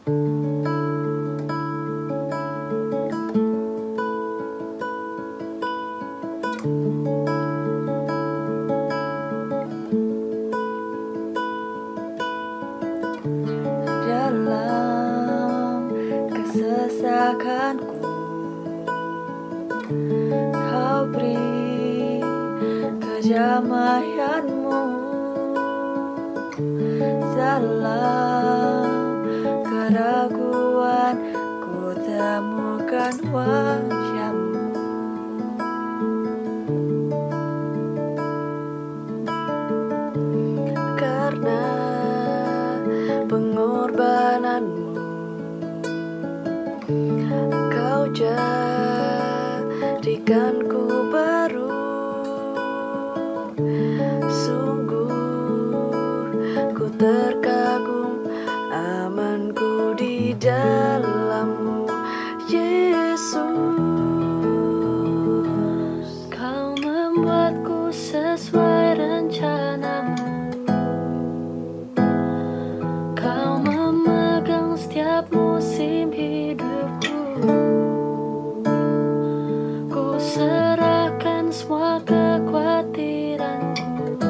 Dalam kesesakanku, Kau beri kedamaianmu. Dalam keraguan, ku temukan wajah-Mu. Karena pengorbanan-Mu, Kau jadikanku baru. Sungguh ku terkagum, amanku di dalam-Mu, Yesus. Kau membuatku sesuai rencana-Mu. Kau memegang setiap musim hidupku. Ku serahkan semua kekhawatiranku.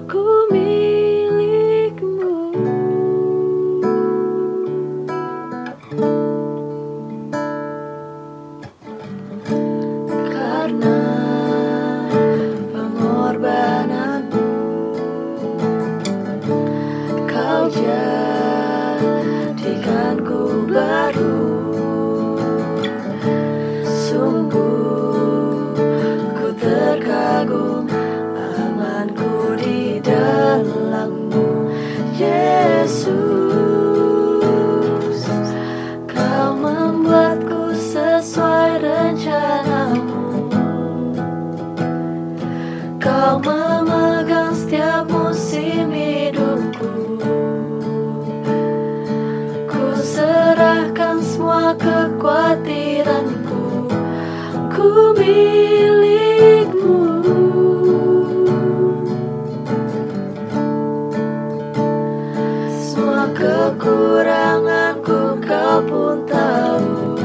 Ku milik-Mu. Karena pengorbanan-Mu, Kau jadikanku baru. Sungguh ku terkagum, amanku di dalam-Mu, Yesus. Kau membuatku sesuai rencana-Mu. Kau memegang setiap musim hidupku. Ku serahkan semua kekhawatiranku. Ku milik-Mu. Semua kekuranganku Kau pun tahu.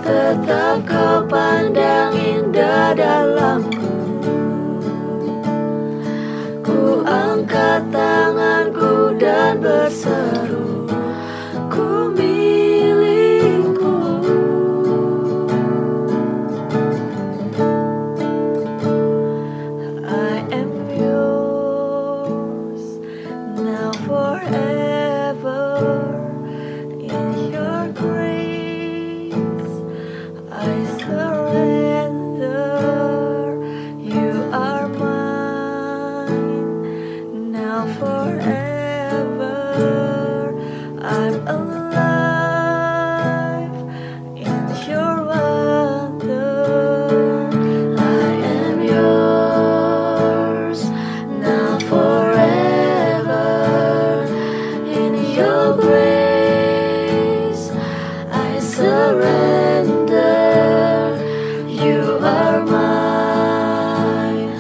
Tetap Kau pandang indah dalamku. Ku angkat tanganku dan berseru, ku milik-Mu. I am yours, now forever. In your grace I surrender. You are mine, now forever. I'm alive in your wonder. I am yours, now forever. In your grace I surrender. You are mine,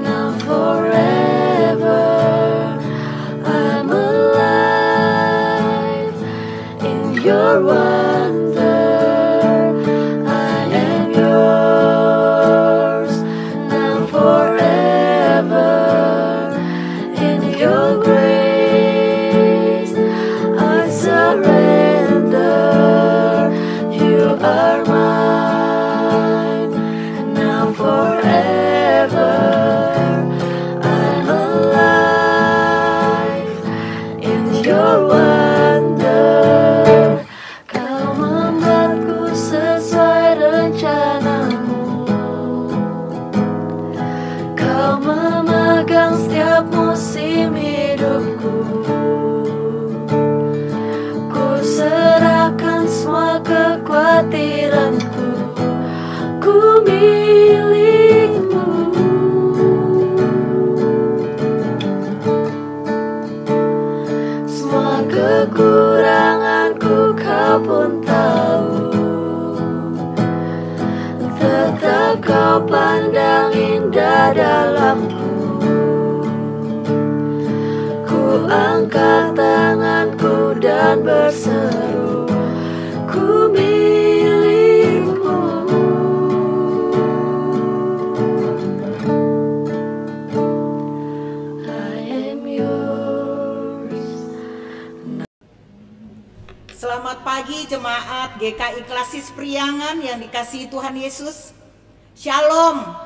now forever. I'm alive in your wonder. I am yours, now forever. In your grace I surrender. You are mine, now forever. I'm alive in your wonder. Kau membuatku sesuai rencana-Mu. Kau memegang setiap musim hidupku. Ku serahkan semua kekhawatiranku. Ku milik-Mu. Semua kekuranganku Kau pun tahu. Tetap Kau pandang indah dalamku. Ku angkat tanganku dan berseru, ku milikmu. I am yours. Selamat pagi jemaat GKI Klasis Priangan yang dikasihi Tuhan Yesus. Shalom.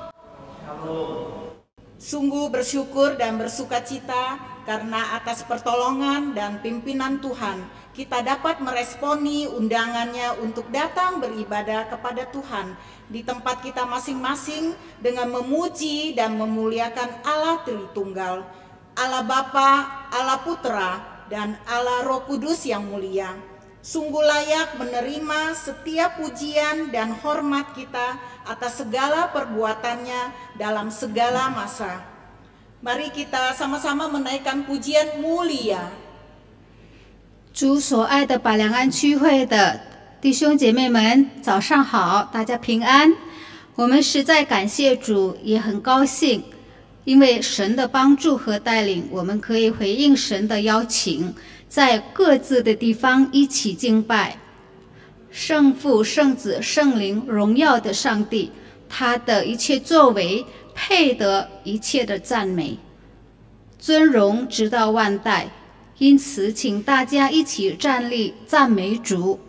Sungguh bersyukur dan bersukacita karena atas pertolongan dan pimpinan Tuhan kita dapat meresponi undangannya untuk datang beribadah kepada Tuhan di tempat kita masing-masing dengan memuji dan memuliakan Allah Tritunggal, Allah Bapa, Allah Putra, dan Allah Roh Kudus yang mulia. Sungguh layak menerima setiap pujian dan hormat kita atas segala perbuatannya dalam segala masa. Mari kita sama-sama menaikkan pujian mulia. 主所爱的百良安区会的弟兄姐妹们，早上好，大家平安。我们实在感谢主，也很高兴，因为神的帮助和带领，我们可以回应神的邀请，在各自的地方一起敬拜圣父、圣子、圣灵荣耀的上帝，他的一切作为配得一切的赞美、尊荣，直到万代。因此，请大家一起站立赞美主。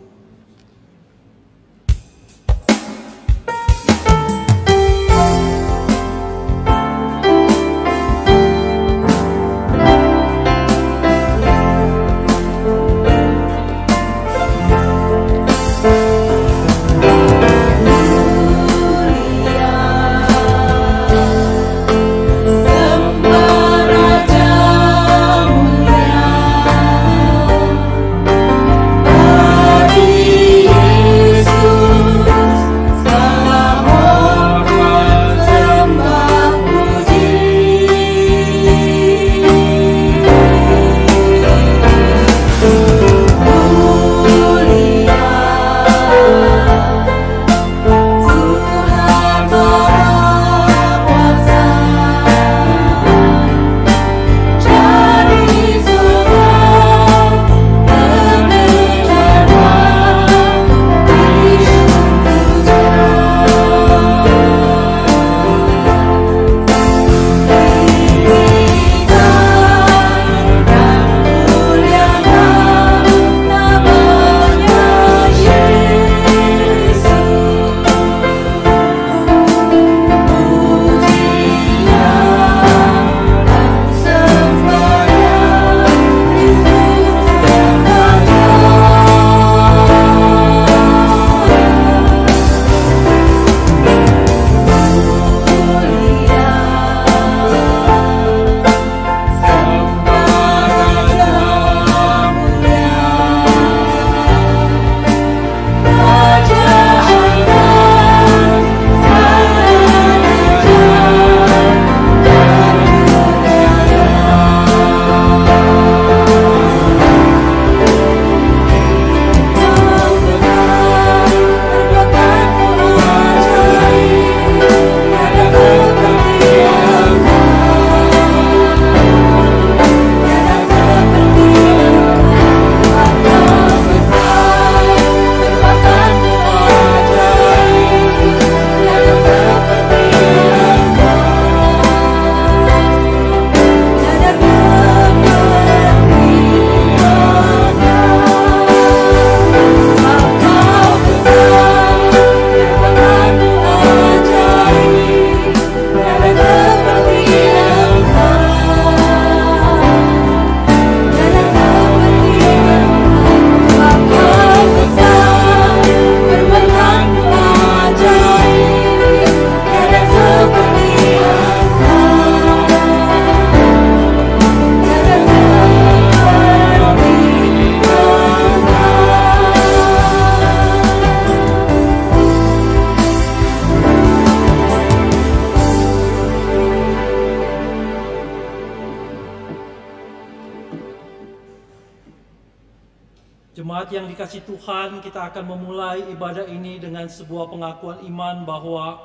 Jemaat yang dikasihi Tuhan, kita akan memulai ibadah ini dengan sebuah pengakuan iman bahwa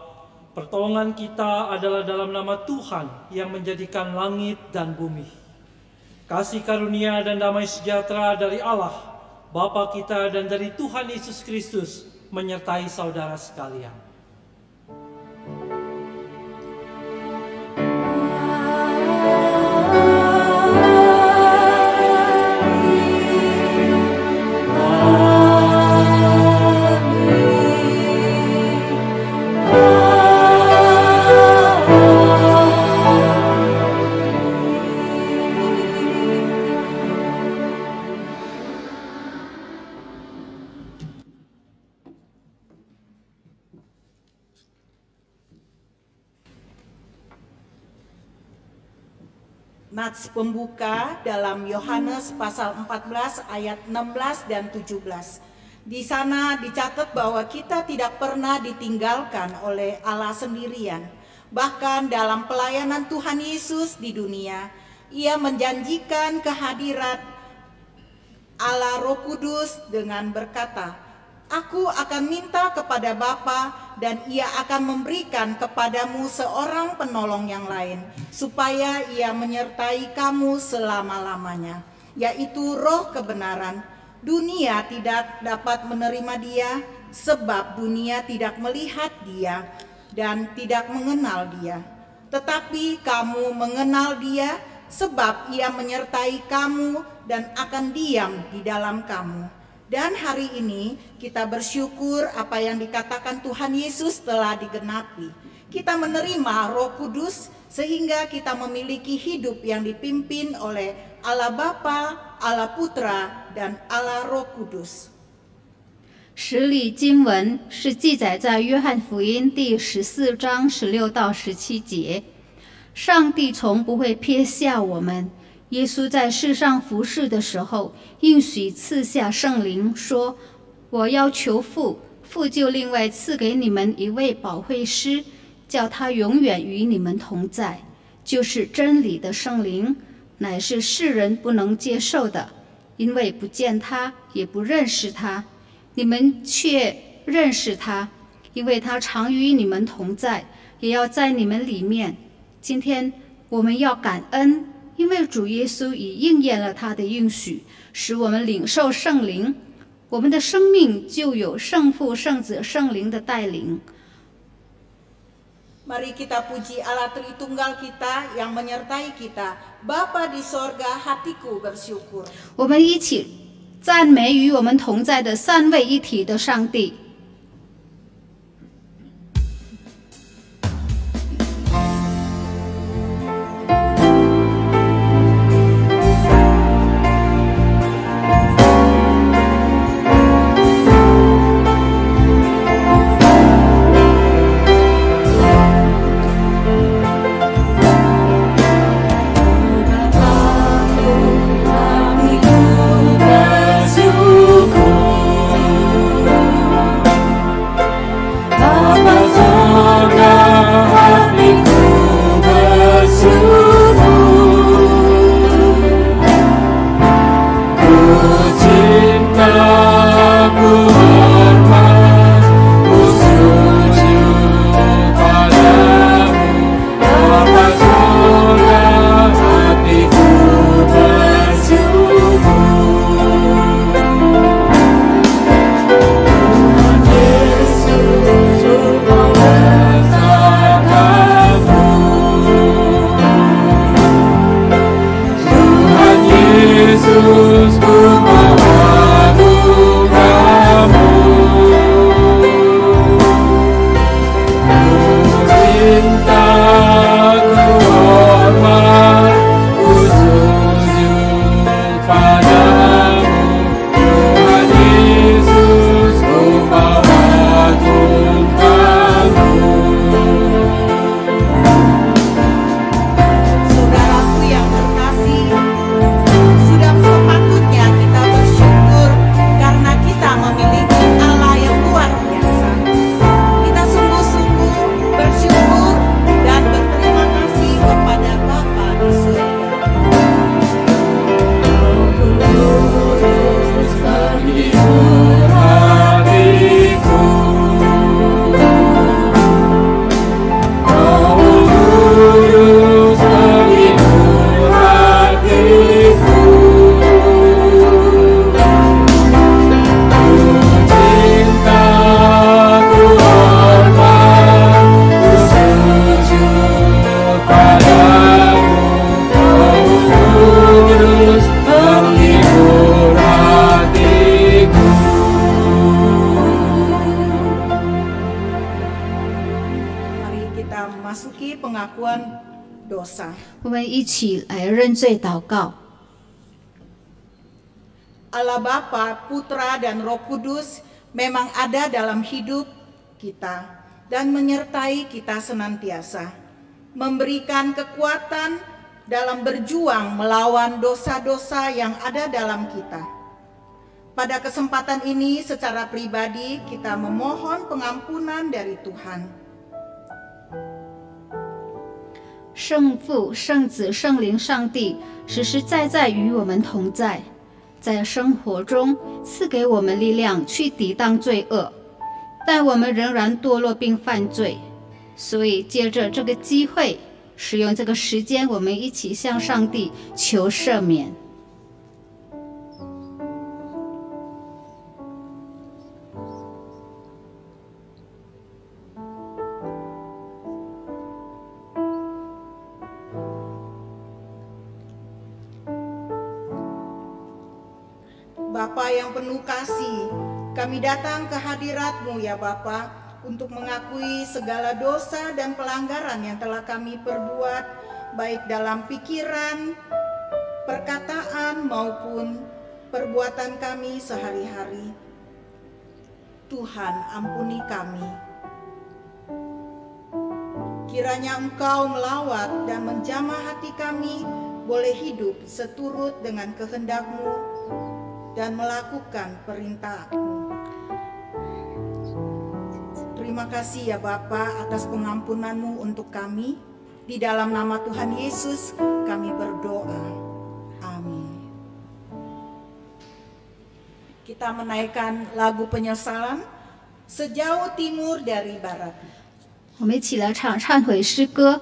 pertolongan kita adalah dalam nama Tuhan yang menjadikan langit dan bumi. Kasih karunia dan damai sejahtera dari Allah, Bapa kita dan dari Tuhan Yesus Kristus menyertai saudara sekalian. Nats pembuka dalam Yohanes pasal 14 ayat 16 dan 17. Di sana dicatat bahwa kita tidak pernah ditinggalkan oleh Allah sendirian. Bahkan dalam pelayanan Tuhan Yesus di dunia, Ia menjanjikan kehadiran Allah Roh Kudus dengan berkata, "Aku akan minta kepada Bapa dan Ia akan memberikan kepadamu seorang penolong yang lain, supaya Ia menyertai kamu selama-lamanya, yaitu Roh kebenaran. Dunia tidak dapat menerima Dia, sebab dunia tidak melihat Dia dan tidak mengenal Dia. Tetapi kamu mengenal Dia, sebab Ia menyertai kamu dan akan diam di dalam kamu." Dan hari ini kita bersyukur apa yang dikatakan Tuhan Yesus telah digenapi. Kita menerima Roh Kudus sehingga kita memiliki hidup yang dipimpin oleh Allah Bapa, Allah Putra, dan Allah Roh Kudus. 实理经文是记载在约翰福音第14章16到17节。上帝从不会撇下我们。耶稣在世上服侍的时候，应许赐下圣灵，说：“我要求父，父就另外赐给你们一位保惠师，叫他永远与你们同在，就是真理的圣灵，乃是世人不能接受的，因为不见他，也不认识他。你们却认识他，因为他常与你们同在，也要在你们里面。”今天我们要感恩，因为主耶稣已应验了他的应许，使我们领受圣灵，我们的生命就有圣父、圣子、圣灵的带领。 Mari kita puji Allah Tritunggal kita yang menyertai kita. Bapa di sorga, hatiku bersyukur. 我们一起赞美与我们同在的三位一体的上帝。 Hatiku bersyukur. pengakuan dosa. 我们一起来认罪祷告。 Allah Bapa, Putra, dan Roh Kudus memang ada dalam hidup kita dan menyertai kita senantiasa, memberikan kekuatan dalam berjuang melawan dosa-dosa yang ada dalam kita. Pada kesempatan ini secara pribadi kita memohon pengampunan dari Tuhan. 圣父、圣子、圣灵、上帝实实在在与我们同在，在生活中赐给我们力量去抵挡罪恶，但我们仍然堕落并犯罪，所以借着这个机会，使用这个时间，我们一起向上帝求赦免。 Bapa yang penuh kasih, kami datang ke hadirat-Mu ya Bapa, untuk mengakui segala dosa dan pelanggaran yang telah kami perbuat, baik dalam pikiran, perkataan maupun perbuatan kami sehari-hari. Tuhan, ampuni kami. Kiranya Engkau melawat dan menjamah hati kami, boleh hidup seturut dengan kehendak-Mu dan melakukan perintah-Mu. Terima kasih ya Bapa atas pengampunan-Mu untuk kami. Di dalam nama Tuhan Yesus kami berdoa. Amin. Kita menaikkan lagu penyesalan, Sejauh Timur dari Barat. 我们一起来唱忏悔诗歌。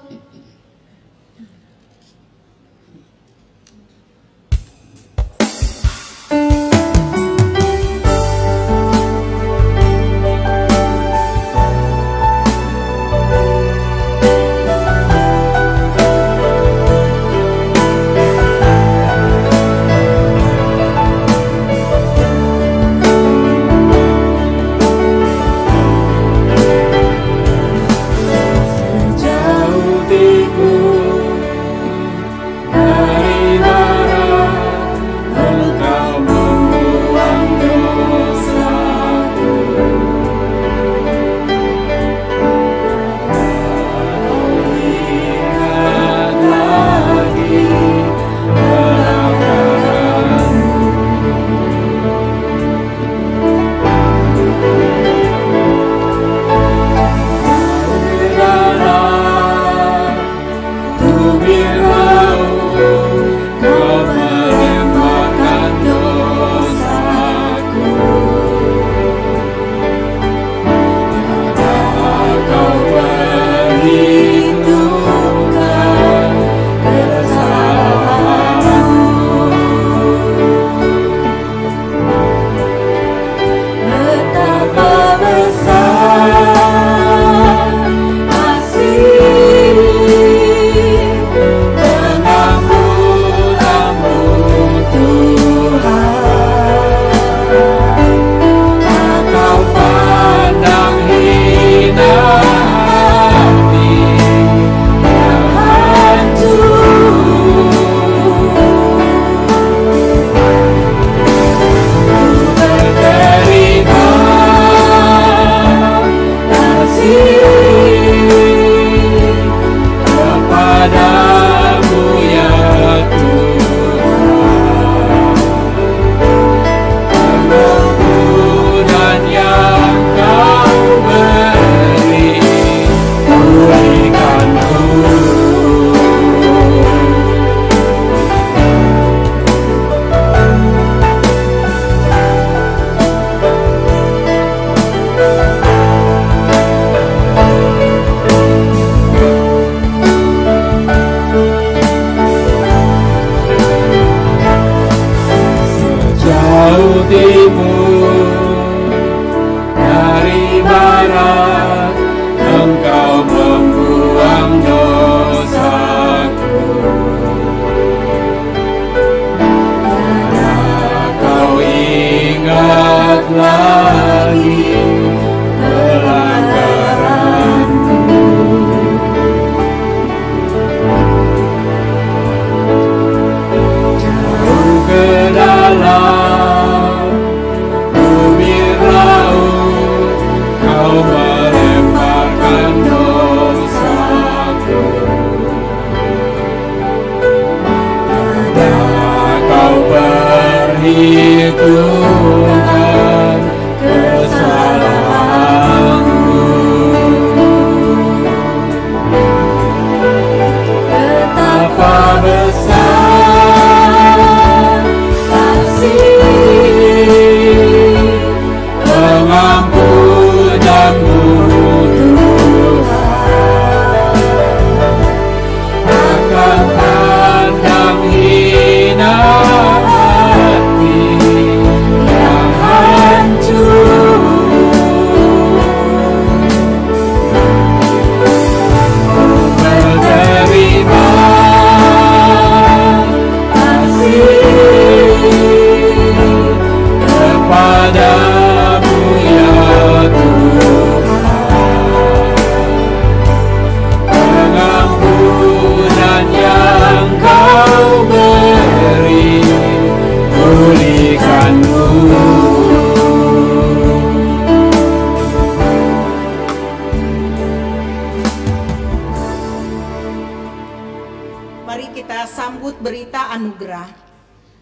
anugerah.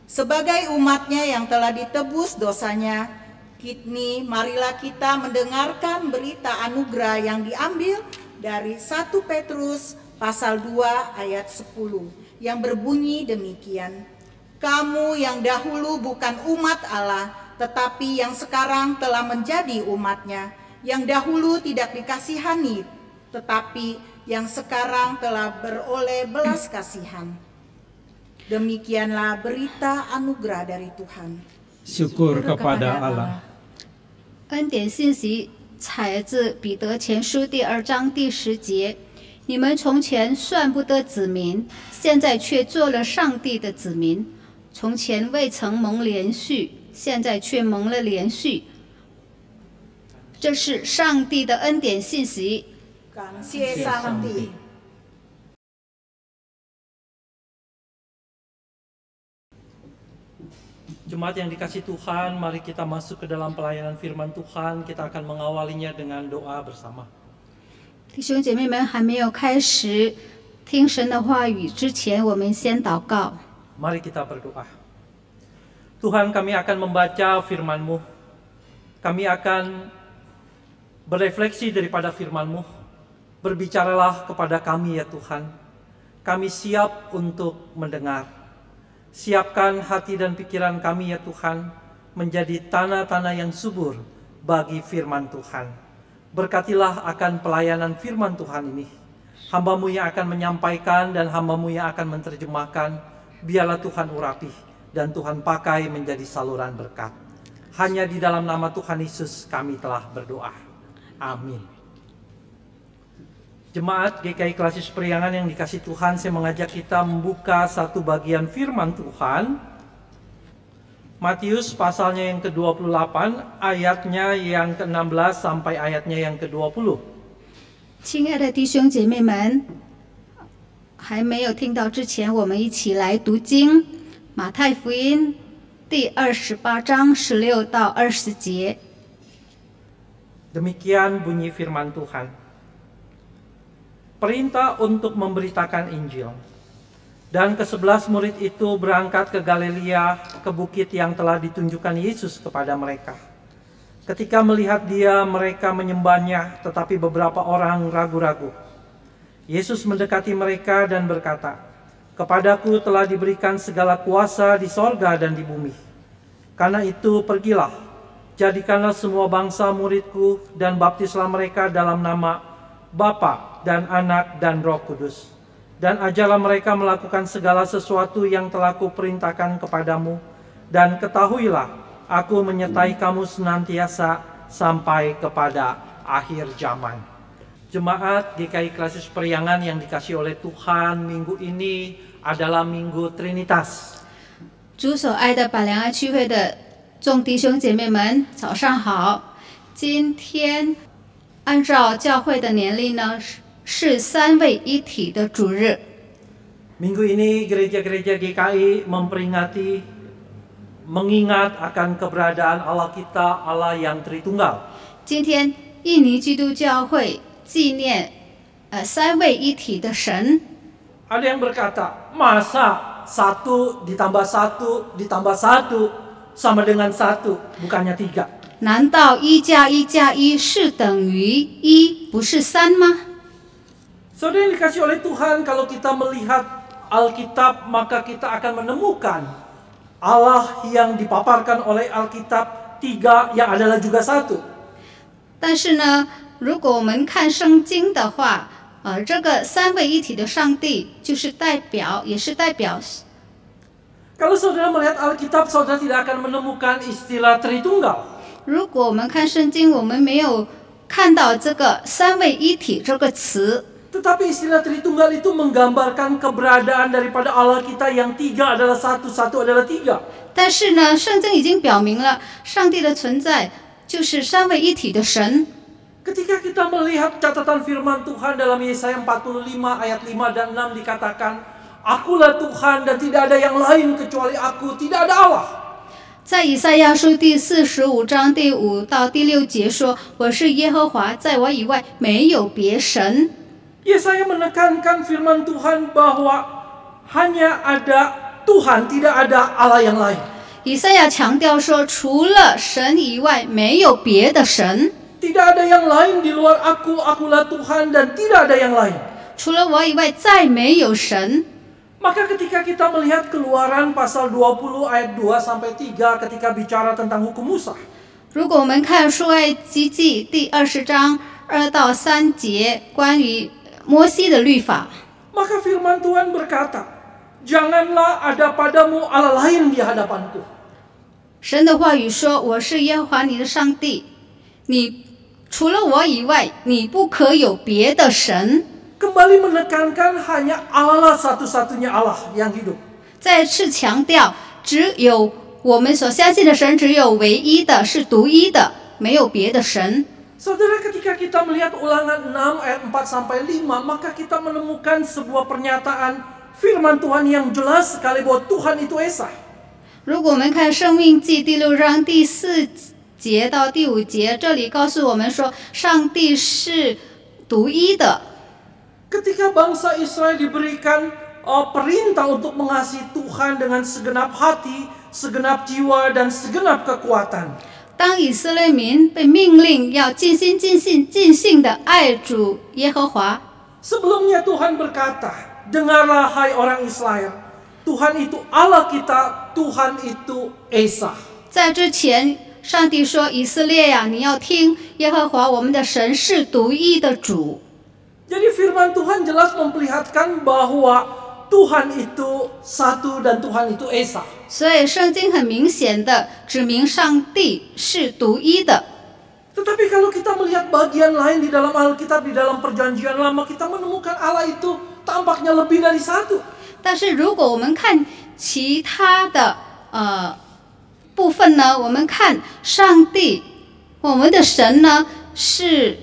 Sebagai umatnya yang telah ditebus dosanya, kini marilah kita mendengarkan berita anugerah yang diambil dari 1 Petrus pasal 2 ayat 10 yang berbunyi demikian. Kamu yang dahulu bukan umat Allah, tetapi yang sekarang telah menjadi umatnya, yang dahulu tidak dikasihani, tetapi yang sekarang telah beroleh belas kasihan. Demikianlah berita anugerah dari Tuhan. Syukur kepada Allah. 恩典信息采自彼得前书第2章第10节。你们从前算不得子民，现在却做了上帝的子民；从前未曾蒙连续，现在却蒙了连续。这是上帝的恩典信息。感谢上帝。 Jemaat yang dikasih Tuhan, mari kita masuk ke dalam pelayanan firman Tuhan. Kita akan mengawalinya dengan doa bersama. 弟兄姐妹们，还没有开始听神的话语之前，我们先祷告。 Mari kita berdoa. Tuhan, kami akan membaca firman-Mu. Kami akan berefleksi daripada firman-Mu. Berbicaralah kepada kami ya Tuhan. Kami siap untuk mendengar. Siapkan hati dan pikiran kami ya Tuhan, menjadi tanah-tanah yang subur bagi firman Tuhan. Berkatilah akan pelayanan firman Tuhan ini. Hamba-Mu yang akan menyampaikan dan hamba-Mu yang akan menerjemahkan, biarlah Tuhan urapi dan Tuhan pakai menjadi saluran berkat. Hanya di dalam nama Tuhan Yesus kami telah berdoa. Amin. Jemaat GKI Klasis Periangan yang dikasih Tuhan, saya mengajak kita membuka satu bagian firman Tuhan. Matius pasalnya yang ke-28, ayatnya yang ke-16 sampai ayatnya yang ke-20. 亲爱的弟兄姐妹们，还没有听到之前，我们一起来读经。马太福音第28章16到20节。 Demikian bunyi firman Tuhan. Perintah untuk memberitakan Injil. Dan ke-11 murid itu berangkat ke Galilea, ke bukit yang telah ditunjukkan Yesus kepada mereka. Ketika melihat dia, mereka menyembahnya, tetapi beberapa orang ragu-ragu. Yesus mendekati mereka dan berkata, "Kepadaku telah diberikan segala kuasa di sorga dan di bumi. Karena itu pergilah, jadikanlah semua bangsa muridku dan baptislah mereka dalam nama Bapa dan Anak dan Roh Kudus. Dan ajarlah mereka melakukan segala sesuatu yang telah kuperintahkan kepadamu. Dan ketahuilah, aku menyertai kamu senantiasa sampai kepada akhir zaman." Jemaat GKI Klasis Periangan yang dikasih oleh Tuhan, minggu ini adalah Minggu Trinitas. 主所爱的百良爱区会的众弟兄姐妹们，早上好！今天按照教会的年历呢，是三位一体的主日。 Minggu ini gereja-gereja GKI memperingati, mengingat akan keberadaan Allah kita, Allah yang Tritunggal. 今天印尼基督教会纪念三位一体的神。 Ada yang berkata, masa 1 ditambah 1 ditambah 1 sama dengan 1, bukannya 3. 难道1加1加1是等于1，不是3吗？ Saudara yang dikasih oleh Tuhan, kalau kita melihat Alkitab, maka kita akan menemukan Allah yang dipaparkan oleh Alkitab 3 yang adalah juga 1. 但是呢，如果我们看圣经的话，这个三位一体的上帝就是代表，也是代表。 Kalau saudara melihat Alkitab, saudara tidak akan menemukan istilah Tritunggal. 如果我们看圣经，我们没有看到这个三位一体这个词。 Tetapi istilah Tritunggal itu menggambarkan keberadaan daripada Allah kita yang 3 adalah 1, 1 adalah 3. 但是呢，圣经已经表明了上帝的存在就是三位一体的神。 Ketika kita melihat catatan firman Tuhan dalam Yesaya 45 ayat 5 dan 6 dikatakan, "Akulah Tuhan dan tidak ada yang lain kecuali aku, tidak ada Allah." 在以赛亚书第45章第5到第6节说：“我是耶和华，在我以外没有别神。” Yesaya menekankan firman Tuhan bahwa hanya ada Tuhan, tidak ada Allah yang lain. 以赛亚强调说，除了神以外，没有别的神。 Tidak ada yang lain di luar aku, akulah Tuhan, dan tidak ada yang lain. 除了我以外，再没有神。 Maka ketika kita melihat Keluaran pasal 20 ayat 2 sampai 3 ketika bicara tentang hukum Musa. 如果我们看出埃及记第20章2到3节关于摩西的律法， Maka firman Tuhan berkata, janganlah ada padamu Allah lain di hadapanku. 神的话语说：“我是耶和华你的上帝，你除了我以外，你不可有别的神。” Kembali menekankan hanya Allah lah satu-satunya Allah yang hidup. 再次强调，只有我们所相信的神，只有唯一的，是独一的，没有别的神。 Saudara, ketika kita melihat Ulangan 6 ayat 4 sampai 5, maka kita menemukan sebuah pernyataan firman Tuhan yang jelas sekali bahwa Tuhan itu Esa. 如果我们看《生命记》第6章第4节到第5节，这里告诉我们说，上帝是独一的。 Ketika bangsa Israel diberikan perintah untuk mengasihi Tuhan dengan segenap hati, segenap jiwa, dan segenap kekuatan. 当以色列民被命令要尽心、尽性、尽性的爱主耶和华， Sebelumnya Tuhan berkata, dengarlah hai orang Israel, Tuhan itu Allah kita, Tuhan itu Esa. 在之前，上帝说：“以色列呀，你要听耶和华我们的神是独一的主。” Jadi firman Tuhan jelas memperlihatkan bahwa Tuhan itu satu dan Tuhan itu Esa. 所以圣经很明显的指明上帝是独一的。 Tetapi kalau kita melihat bagian lain di dalam Alkitab, di dalam Perjanjian Lama, kita menemukan Allah itu tampaknya lebih dari satu. 但是如果我们看其他的部分呢，我们看上帝，我们的神呢是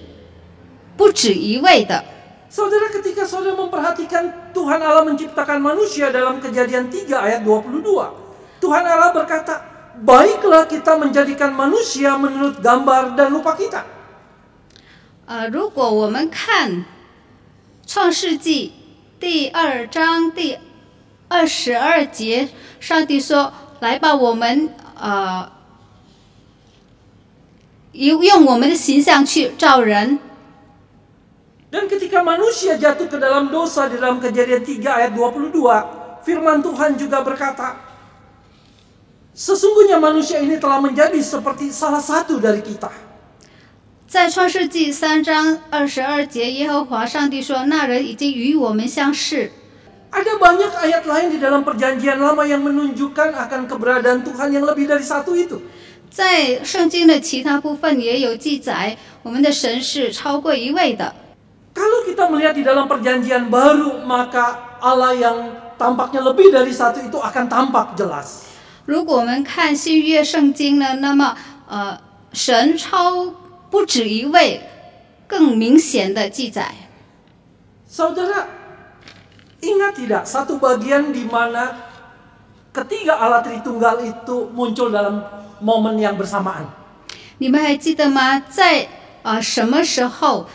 不止一位的。 Saudara, ketika saudara memperhatikan Tuhan Allah menciptakan manusia dalam Kejadian 3 ayat 22, Tuhan Allah berkata, baiklah kita menjadikan manusia menurut gambar dan rupa kita. 如果我们看创世纪第2章第22节，上帝说：“来吧，我们用我们的形象去造人。” Dan ketika manusia jatuh ke dalam dosa di dalam Kejadian 3 ayat 22, firman Tuhan juga berkata, sesungguhnya manusia ini telah menjadi seperti salah satu dari kita. 在创世纪3章22节，耶和华上帝说：“那人已经与我们相似。” Ada banyak ayat lain di dalam Perjanjian Lama yang menunjukkan akan keberadaan Tuhan yang lebih dari satu itu. 在圣经的其他部分也有记载，我们的神是超过一位的。 Kalau kita melihat di dalam Perjanjian Baru, maka Allah yang tampaknya lebih dari satu itu akan tampak jelas. 如果我们看新约圣经呢，那么神超不止一位，更明显的记载。 Saudara, ingat tidak satu bagian di mana ketiga Allah Tritunggal itu muncul dalam momen yang bersamaan? 你们还记得吗？在什么时候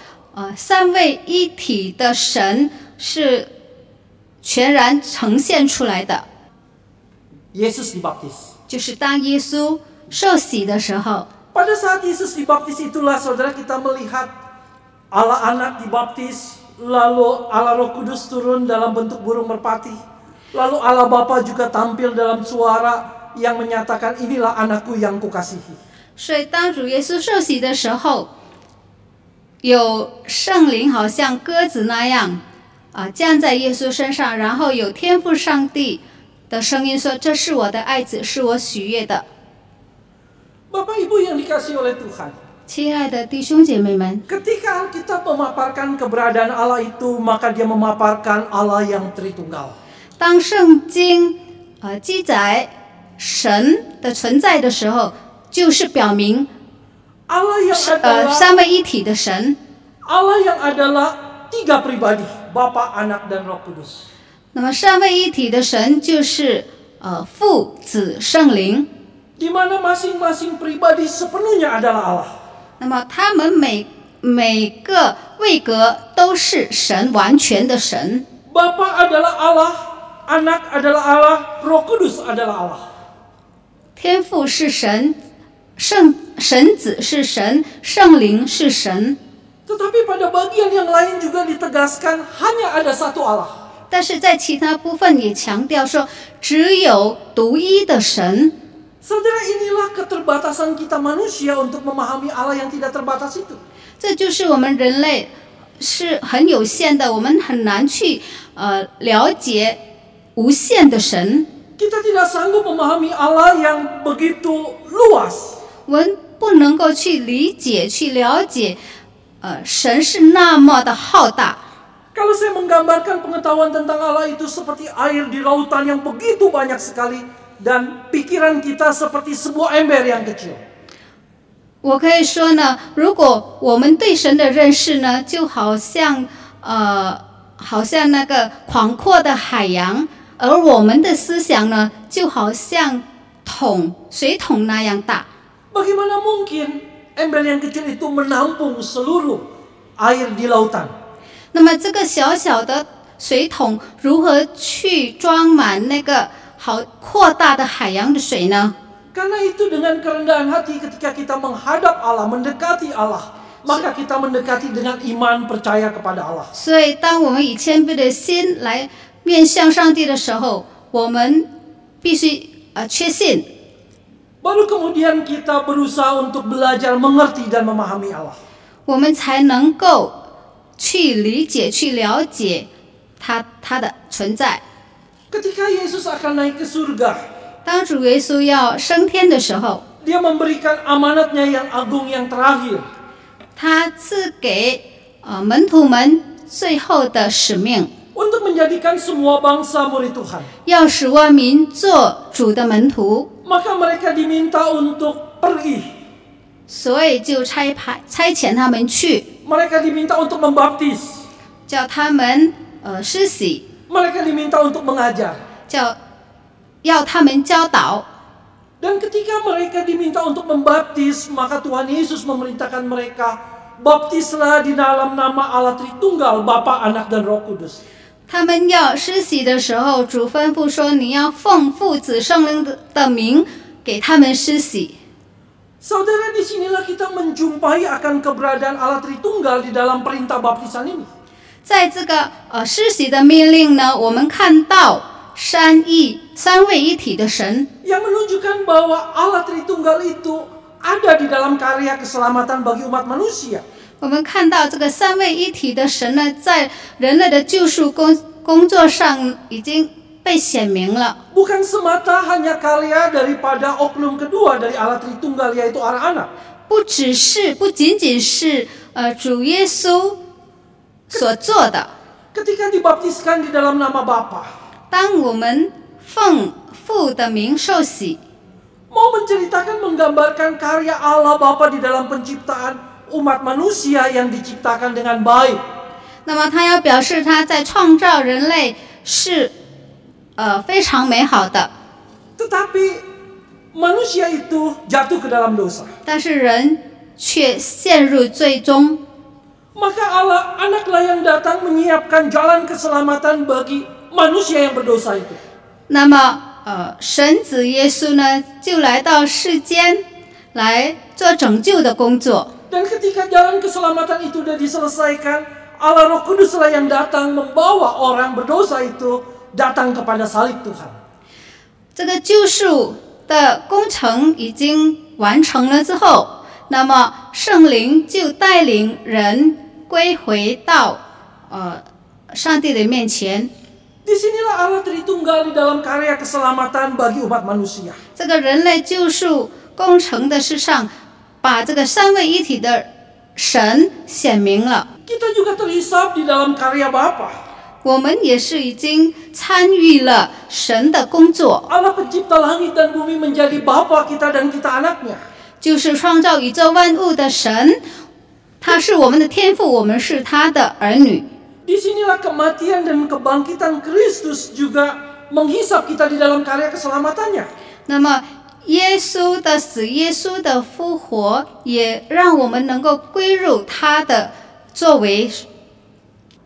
三位一体的神是全然呈现出来的？ Yesus dibaptis. 就是当耶稣受洗的时候。 Pada saat Yesus dibaptis itulah saudara kita melihat Allah Anak dibaptis, lalu Allah Roh Kudus turun dalam bentuk burung merpati, lalu Allah Bapa juga tampil dalam suara yang menyatakan inilah anakku yang kukasihi. 所以当主耶稣受洗的时候，有圣灵好像鸽子那样降在耶稣身上，然后有天父上帝的声音说：“这是我的爱子，是我喜悦的。” Bapak Ibu yang dikasihi oleh Tuhan, 亲爱的弟兄姐妹们， ketika Alkitab memaparkan keberadaan Allah itu, maka dia memaparkan Allah yang Tritunggal. 当圣经记载神的存在的时候，就是表明 Allah yang adalah 三位一体的神。 Allah yang adalah tiga pribadi, Bapa, Anak, dan Roh Kudus. 那么三位一体的神就是父、子、圣灵。 Di mana masing-masing pribadi sepenuhnya adalah Allah. 那么他们每个位格都是神，完全的神。 Bapa adalah Allah, Anak adalah Allah, Roh Kudus adalah Allah. 天父是神，神子是神，圣灵是神。 Tetapi pada bagian yang lain juga ditegaskan hanya ada satu Allah. 但是在其他部分也强调说，只有独一的神。 Saudara, inilah keterbatasan kita manusia untuk memahami Allah yang tidak terbatas itu. 这就是我们人类是很有限的，我们很难去了解无限的神。 Kita tidak sanggup memahami Allah yang begitu luas. 我们不能够去理解、去了解，神是那么的浩大。 Kalau saya menggambarkan pengetahuan tentang Allah itu seperti air di lautan yang begitu banyak sekali, dan pikiran kita seperti sebuah ember yang kecil. 我可以说呢，如果我们对神的认识呢，就好像那个广阔的海洋，而我们的思想呢，就好像水桶那样大。 Bagaimana mungkin ember yang kecil itu menampung seluruh air di lautan? 那么这个小小的水桶如何去装满那个好扩大的海洋的水呢？ Karena itu dengan kerendahan hati ketika kita menghadap Allah, mendekati Allah, maka kita mendekati dengan iman percaya kepada Allah. 所以，当我们以谦卑的心来面向上帝的时候，我们必须确信。 Baru kemudian kita berusaha untuk belajar mengerti dan memahami Allah. 我们才能够去理解、去了解他的存在。 Ketika Yesus akan naik ke surga, 当主耶稣要升天的时候， Dia memberikan amanatnya yang agung yang terakhir. 他赐给门徒们最后的使命， Untuk menjadikan semua bangsa murid Tuhan. 要使万民做主的门徒， Maka mereka diminta untuk pergi. 所以就差遣他们去， Mereka diminta untuk membaptis. 叫他们施洗， Mereka diminta untuk mengajar. 要他们教导。 Dan ketika mereka diminta untuk membaptis, maka Tuhan Yesus memerintahkan mereka, baptislah di dalam nama Allah Tritunggal, Bapa, Anak, dan Roh Kudus. 他们要施洗的时候，主吩咐说：“你要奉父、子、圣灵的名给他们施洗。” Saudara, disinilah kita menjumpai akan keberadaan Allah Tritunggal di dalam perintah baptisan ini. 在这个施洗的命令呢，我们看到三位一体的神， Yang menunjukkan bahwa Allah Tritunggal itu ada di dalam karya keselamatan bagi umat manusia. 我们看到这个三位一体的神呢，在人类的救赎工作上已经被显明了。 Bukan semata hanya karya daripada oknum kedua dari Allah Tritunggal, yaitu anak-anak. 不仅仅是主耶稣所做的。 Ketika dibaptiskan di dalam nama Bapa, 当我们奉父的名受洗， mau menceritakan, menggambarkan karya Allah Bapa di dalam penciptaan umat manusia yang diciptakan dengan baik. 那么他要表示他在创造人类是非常美好的， Tetapi manusia itu jatuh ke dalam dosa. 但是人却陷入最终。 Maka Allah Anaklah yang datang menyiapkan jalan keselamatan bagi manusia yang berdosa itu. 那么神子耶稣呢，就来到世间来做拯救的工作。 Dan ketika jalan keselamatan itu sudah diselesaikan, Allah Roh Kuduslah yang datang membawa orang berdosa itu datang kepada salib Tuhan. 这个救赎的工程已经完成了之后，那么圣灵就带领人归回到上帝的面前。 Disinilah Allah Tritunggal di dalam karya keselamatan bagi umat manusia. 这个人类救赎工程的事上，把这个三位一体的神显明了。 Kita juga terhisap di dalam karya Bapa. 我们也是已经参与了神的工作， Allah pencipta langit dan bumi menjadi Bapa kita dan kita anaknya. 就是创造宇宙万物的神，他是我们的天父，我们是他的儿女。 Disinilah kematian dan kebangkitan Kristus juga menghisap kita di dalam karya keselamatannya. 那么耶稣的死，耶稣的复活，也让我们能够归入他的作为。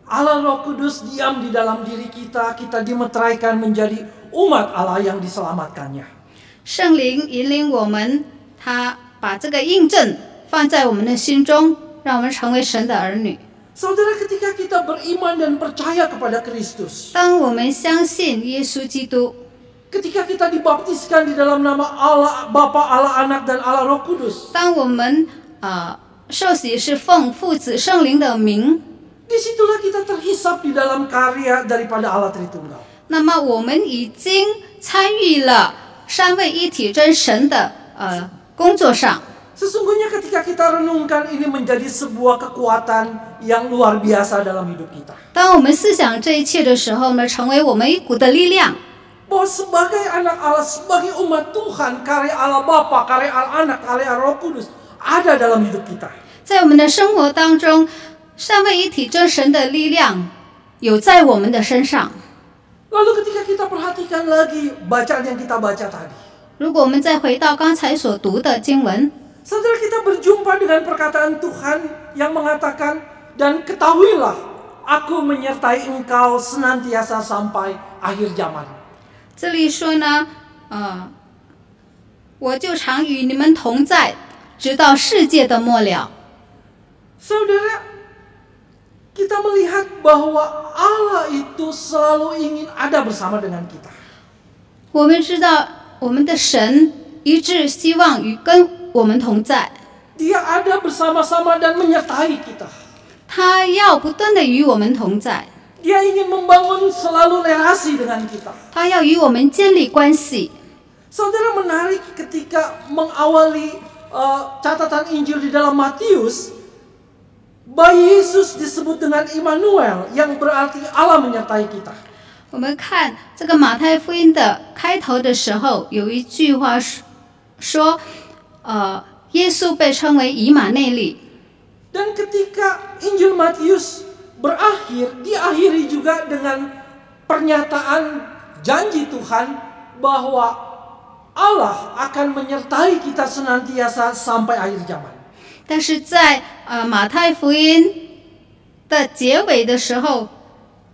Allah Roh Kudus diam di dalam diri kita, kita dimeteraikan menjadi umat Allah yang diselamatkannya. 圣灵引领我们，他把这个印证放在我们的心中，让我们成为神的儿女。 Saudara, ketika kita beriman dan percaya kepada Kristus, 当我们相信耶稣基督， ketika kita dibaptiskan di dalam nama Allah Bapa, Allah Anak dan Allah Roh Kudus, 当我们受洗是奉父子圣灵的名， disitulah kita terhisap di dalam karya daripada Allah Tritunggal. 那么我们已经参与了三位一体真神的工作上。 Sesungguhnya ketika kita renungkan, ini menjadi sebuah kekuatan yang luar biasa dalam hidup kita. 当我们思想这一切的时候呢，成为我们一股的力量。 Bahwa sebagai anak Allah, sebagai umat Tuhan, karya Allah Bapa, karya Allah Anak, karya Allah Roh Kudus ada dalam hidup kita. 在我们的生活当中，三位一体真神的力量有在我们的身上。 Lalu ketika kita perhatikan lagi bacaan yang kita baca tadi, 如果我们再回到刚才所读的经文， saudara, kita berjumpa dengan perkataan Tuhan yang mengatakan, dan ketahuilah, aku menyertai engkau senantiasa sampai akhir zaman. 这里说呢，我就常与你们同在，直到世界的末了。 Saudara, kita melihat bahwa Allah itu selalu ingin ada bersama dengan kita. 我们知道我们的神一直希望跟我们同在， Dia ada bersama-sama dan menyertai kita. 他要不断的与我们同在， Dia ingin membangun selalu relasi dengan kita. 他要与我们建立关系。 Saudara, menarik ketika mengawali catatan Injil di dalam Matius, bayi Yesus disebut dengan Immanuel, yang berarti Allah menyertai kita. 我们看这个马太福音的开头的时候，有一句话说，耶稣被称为以马内利。 Dan ketika Injil Matius berakhir, diakhiri juga dengan pernyataan janji Tuhan bahwa Allah akan menyertai kita senantiasa sampai akhir zaman. 但是在马太福音的结尾的时候，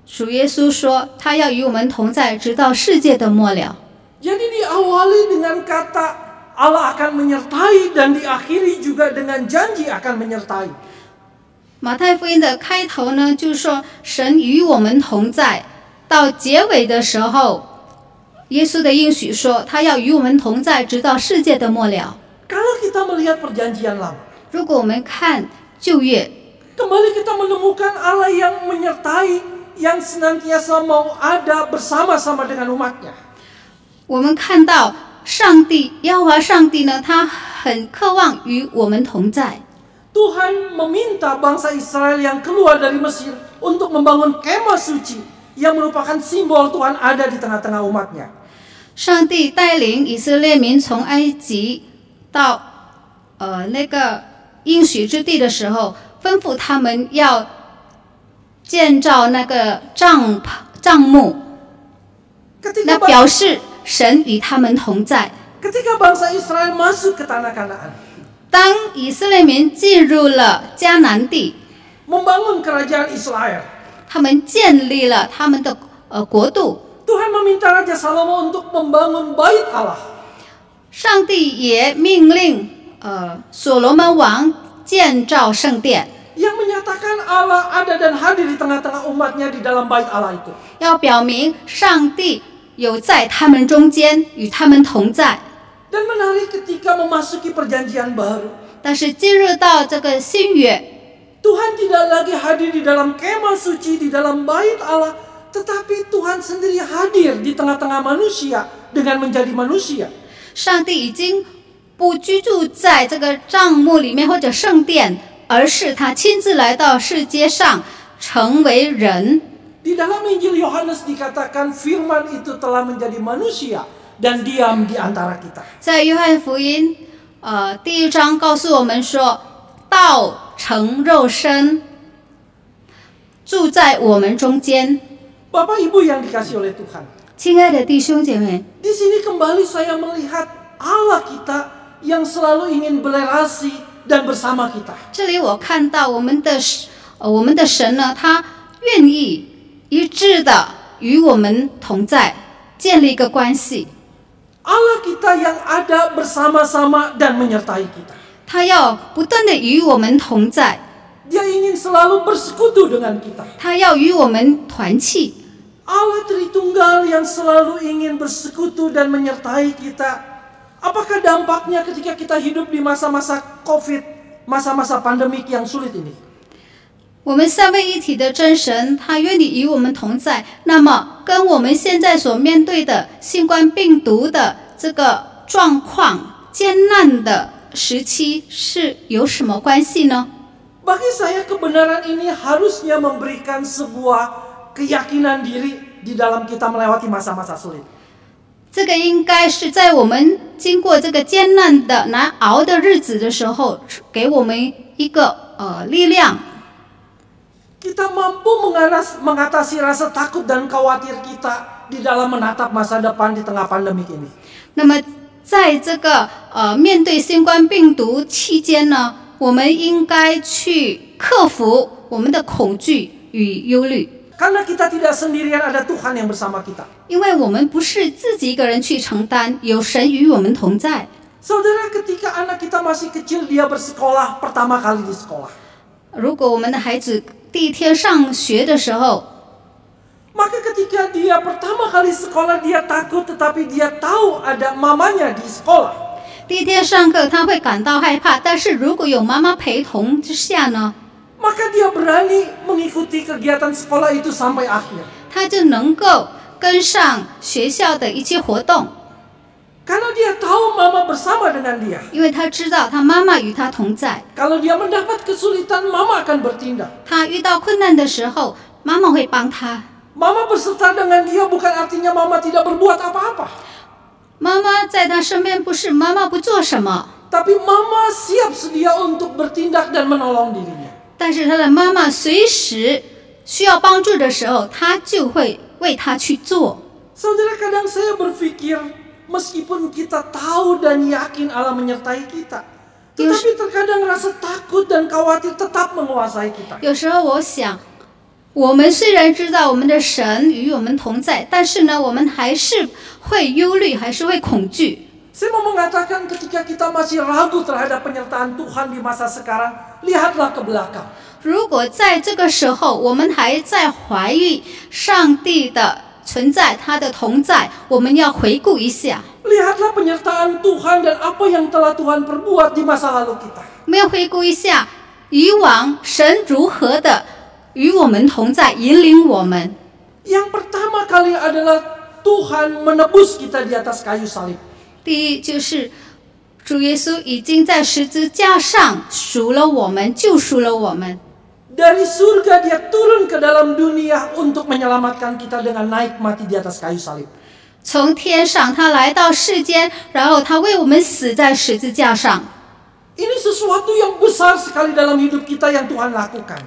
主耶稣说他要与我们同在，直到世界的末了。 Jadi diawali dengan kata Allah akan menyertai dan diakhiri juga dengan janji akan menyertai. 马太福音的开头呢，就是说神与我们同在，到结尾的时候，耶稣的应许说他要与我们同在，直到世界的末了。 Kalau kita melihat perjanjian lama, 如果我们看旧约， kembali kita menemukan Allah yang menyertai, yang senantiasa mau ada bersama-sama dengan umatnya. 我们看到上帝耶和华上帝呢，他很渴望与我们同在。 Tuhan meminta bangsa Israel yang keluar dari Mesir untuk membangun kemah suci yang merupakan simbol Tuhan ada di tengah-tengah umatnya. 上帝带领以色列民从埃及到那个应许之地的时候，吩咐他们要建造那个帐幕， 那 Ketika 表示神与他们同在。 bangsa Israel masuk ke tanah Kanaan, 当以色列民进入了迦南地， membangun kerajaan Israel, 他们建立了他们的国度。 Tuhan meminta Raja Salomo untuk membangun bait Allah. 上帝也命令所罗门王建造圣殿， Yang menyatakan Allah ada dan hadir di tengah-tengah umatnya di dalam bait Allah itu. 要表明上帝有在他们中间，与他们同在。 Dan menarik ketika memasuki perjanjian baru, 但是进入到这个新约， Tuhan tidak lagi hadir di dalam kemah suci, di dalam bait Allah, tetapi Tuhan sendiri hadir di tengah-tengah manusia dengan menjadi manusia. 上帝已经不居住在这个帐幕里面或者圣殿，而是他亲自来到世界上，成为人。 Di dalam Injil Yohanes dikatakan firman itu telah menjadi manusia dan diam di antara kita. 在约翰福音第1章告诉我们说，道成肉身，住在我们中间。 Bapak Ibu yang dikasih oleh Tuhan, 亲爱的弟兄姐妹， di sini kembali saya melihat Allah kita yang selalu ingin berrelasi dan bersama kita. 这里我看到我们的神呢，他愿意一致的与我们同在，建立一个关系。 Allah kita yang ada bersama-sama dan menyertai kita. 他要不断的与我们同在， Dia ingin selalu bersekutu dengan kita. 他要与我们团契。 Allah Tritunggal yang selalu ingin bersekutu dan menyertai kita. Apakah dampaknya ketika kita hidup di masa-masa COVID, masa-masa pandemik yang sulit ini? 我们三位一体的真神，他愿意与我们同在。那么，跟我们现在所面对的新冠病毒的这个状况、艰难的时期是有什么关系呢？ Bagi saya kebenaran ini harusnya memberikan sebuah keyakinan diri di dalam kita melewati masa-masa sulit. 这个应该是在我们经过这个艰难的难熬的日子的时候，给我们一个力量。 Kita mampu mengatasi rasa takut dan khawatir kita di dalam menatap masa depan di tengah pandemik ini. 那么，在这个面对新冠病毒期间呢，我们应该去克服我们的恐惧与忧虑。 Karena kita tidak sendirian, ada Tuhan yang bersama kita. 因为我们不是自己一个人去承担，有神与我们同在。 Saudara, ketika anak kita masih kecil, dia bersekolah pertama kali di sekolah. 如果我们的孩子第一天上学的时候， Maka ketika dia pertama kali sekolah, dia takut, tetapi dia tahu ada mamanya di sekolah. 第一天上课他会感到害怕，但是如果有妈妈陪同之下呢， Maka dia berani mengikuti kegiatan sekolah itu sampai akhir. 他就能够跟上学校的一些活动， Karena dia tahu mama bersama dengan dia. 因为他知道他妈妈与他同在。 Kalau dia mendapat kesulitan, mama akan bertindak. 他遇到困难的时候，妈妈会帮他。 Mama berserta dengan dia bukan artinya mama tidak berbuat apa-apa. 妈妈在他身边，不是妈妈不做什么， Tapi mama siap sedia untuk bertindak dan menolong dirinya. 但是他的妈妈随时需要帮助的时候，他就会为他去做。 Saudara, kadang saya berpikir, meskipun kita tahu dan yakin Allah menyertai kita, tetapi terkadang rasa takut dan khawatir tetap menguasai kita. 有时候我想，我们虽然知道我们的神与我们同在，但是呢，我们还是会忧虑，还是会恐惧。 Saya mau mengatakan ketika kita masih ragu terhadap penyertaan Tuhan di masa sekarang, lihatlah ke belakang. 如果在这个时候我们还在怀疑上帝的存在，他的同在，我们要回顾一下。 Lihatlah penyertaan Tuhan dan apa yang telah Tuhan perbuat di masa lalu kita. 我们要回顾一下以往神如何的与我们同在，引领我们。 Yang pertama kali adalah Tuhan menebus kita di atas kayu salib. 第一就是主耶稣已经在十字架上赎了我们，救赎了我们。 Dari surga dia turun ke dalam dunia untuk menyelamatkan kita dengan naik mati di atas kayu salib. 从天上他来到世间，然后他为我们死在十字架上。 Ini sesuatu yang besar sekali dalam hidup kita yang Tuhan lakukan.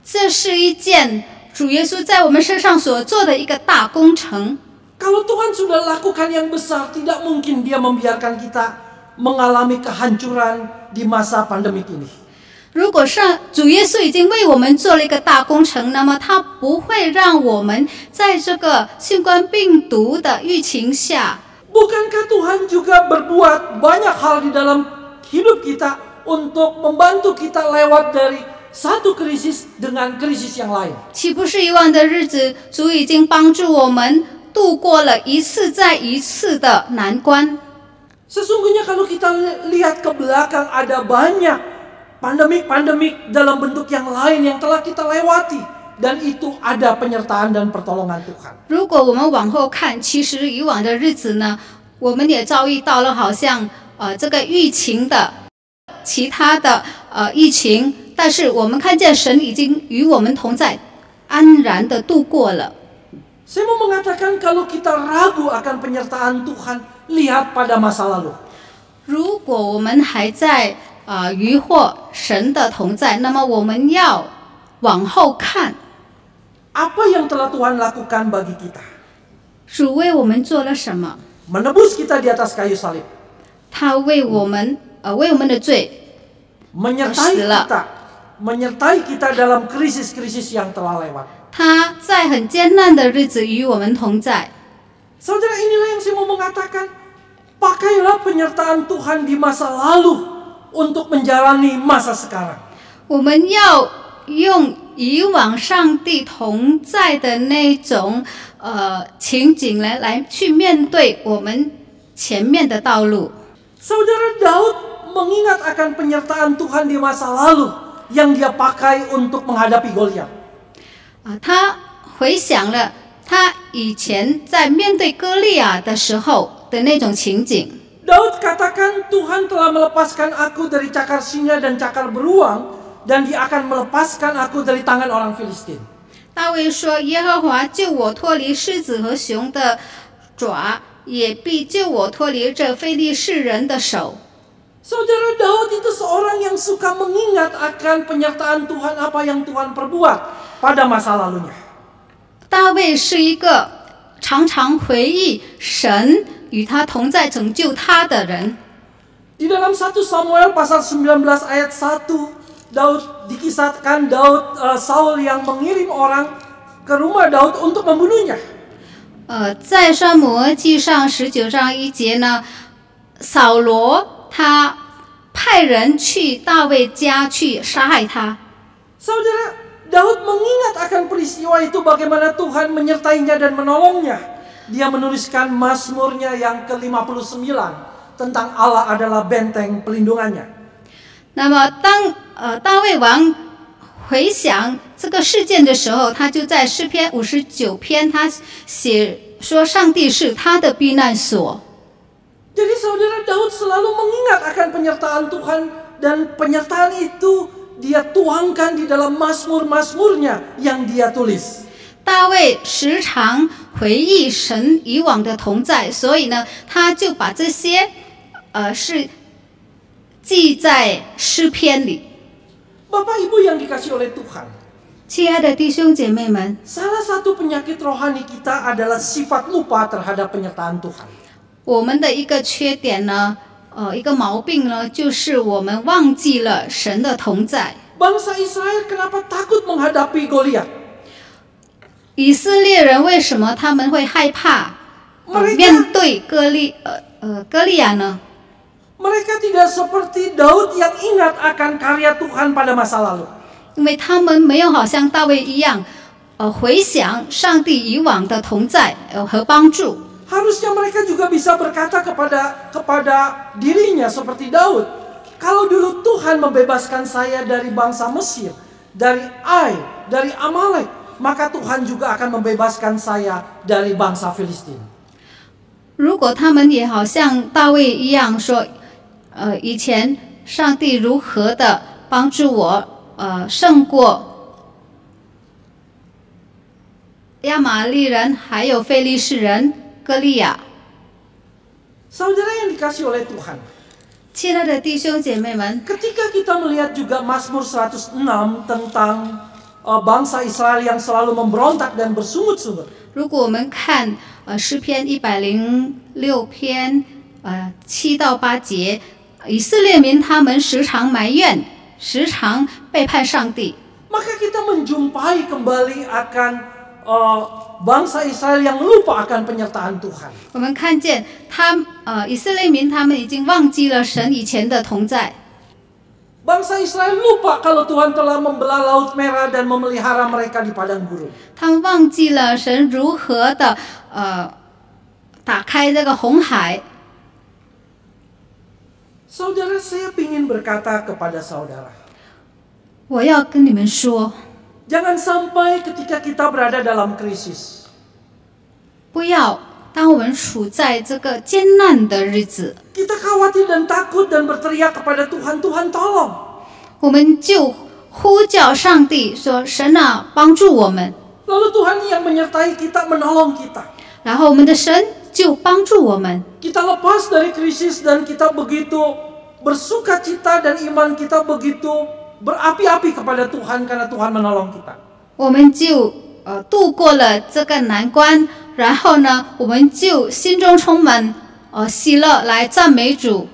这是一件主耶稣在我们身上所做的一个大工程。 Kalau Tuhan sudah lakukan yang besar, tidak mungkin dia membiarkan kita mengalami kehancuran di masa pandemik ini. 如果主耶稣已经为我们做了一个大工程，那么他不会让我们在这个新冠病毒的疫情下。 Bukankah Tuhan juga berbuat banyak hal di dalam hidup kita untuk membantu kita lewat dari satu krisis dengan krisis yang lain? 岂不是以往的日子，主已经帮助我们度过了一次再一次的难关？ Sesungguhnya kalau kita lihat ke belakang, ada banyak pandemik-pandemik dalam bentuk yang lain yang telah kita lewati. Dan itu ada penyertaan dan pertolongan Tuhan. 如果我们往后看，其实以往的日子呢，我们也遭遇到了好像这个疫情的其他的疫情，但是我们看见神已经与我们同在，安然的度过了。 Saya mau mengatakan kalau kita ragu akan penyertaan Tuhan, lihat pada masa lalu. 如果我们还在疑惑神的同在，那么我们要往后看， Apa yang telah Tuhan lakukan bagi kita? 主为我们做了什么？ Menebus kita di atas kayu salib. 他为我们的罪 Menyertai kita dalam krisis-krisis yang telah lewat. 他在很艰难的日子与我们同在。 Saudara, inilah yang saya mau mengatakan. Pakailah penyertaan Tuhan di masa lalu untuk menjalani masa sekarang. 我们要用以往上帝同在的那种情景来去面对我们前面的道路。 Saudara, Daud mengingat akan penyertaan Tuhan di masa lalu yang dia pakai untuk menghadapi Goliat. 他回想了他以前在面对歌利亚的时候的那种情景。 Daud katakan, Tuhan telah melepaskan aku dari cakar singa dan cakar beruang, dan dia akan melepaskan aku dari tangan orang Filistin. 大卫说：“耶和华救我脱离狮子和熊的爪，也必救我脱离这非利士人的手。” Saudara, Daud itu seorang yang suka mengingat akan penyertaan Tuhan, apa yang Tuhan perbuat pada masa lalunya. 大卫是一个常常回忆神与他同在拯救他的人。 Di dalam 1 Samuel pasal 19 ayat 1, Daud dikisahkan Saul yang mengirim orang ke rumah Daud untuk membunuhnya. 在撒母耳记上19章1节呢，扫罗他派人去大卫家去杀害他。 Saudara, Daud mengingat akan peristiwa itu, bagaimana Tuhan menyertainya dan menolongnya. Dia menuliskan Mazmurnya yang ke-59 tentang Allah adalah benteng pelindungannya. 那么当大卫王回想这个事件的时候，他就在诗篇59篇，他写说上帝是他的避难所。 Jadi saudara, Daud selalu mengingat akan penyertaan Tuhan, dan penyertaan itu dia tuangkan di dalam Mazmur-Mazmurnya yang dia tulis. 大卫时常回忆神以往的同在，所以呢，他就把这些是记在诗篇里。 Bapak Ibu yang dikasih oleh Tuhan, 亲爱的弟兄姐妹们， salah satu penyakit rohani kita adalah sifat lupa terhadap penyertaan Tuhan. 我们的一个缺点呢，一个毛病呢，就是我们忘记了神的同在。 Bangsa Israel kenapa takut menghadapi Goliat? 以色列人为什么他们会害怕面对歌利亚呢？ Mereka tidak seperti Daud yang ingat akan karya Tuhan pada masa lalu. 因为他们没有好像大卫一样，回想上帝以往的同在和帮助。 Harusnya mereka juga bisa berkata kepada dirinya seperti Daud, kalau dulu Tuhan membebaskan saya dari bangsa Mesir, dari Ai, dari Amalek, maka Tuhan juga akan membebaskan saya dari bangsa Filistin. 如果他们也好像大卫一样说，以前上帝如何的帮助我，胜过亚玛利人还有非利士人歌利亚。 Saudara yang dikasih oleh Tuhan, 亲爱的弟兄姐妹们， ketika kita melihat juga Mazmur 106 tentang bangsa Israel yang selalu memberontak dan bersungut-sungut. 如果我们看诗篇106篇7到8节，以色列民他们时常埋怨，时常背叛上帝。 Maka kita menjumpai kembali akan bangsa Israel yang lupa akan penyertaan Tuhan. 我们看见以色列民他们已经忘记了神以前的同在。 Bangsa Israel lupa kalau Tuhan telah membelah Laut Merah dan memelihara mereka di padang gurun. 他们忘记了神如何的打开这个红海。 Saudara, saya ingin berkata kepada saudara, 我要跟你们说， jangan sampai ketika kita berada dalam krisis, 不要当我们处在这个艰难的日子， kita khawatir dan takut dan berteriak kepada Tuhan, Tuhan tolong. 我们就呼叫上帝说：“神啊，帮助我们。” Lalu Tuhan yang menyertai kita, menolong kita. 然后我们的神就帮助我们。 Kita lepas dari krisis dan kita begitu bersuka cita dan iman kita begitu berapi-api kepada Tuhan karena Tuhan menolong kita. 我们就度过了这个难关，然后呢，我们就心中充满喜乐来赞美主。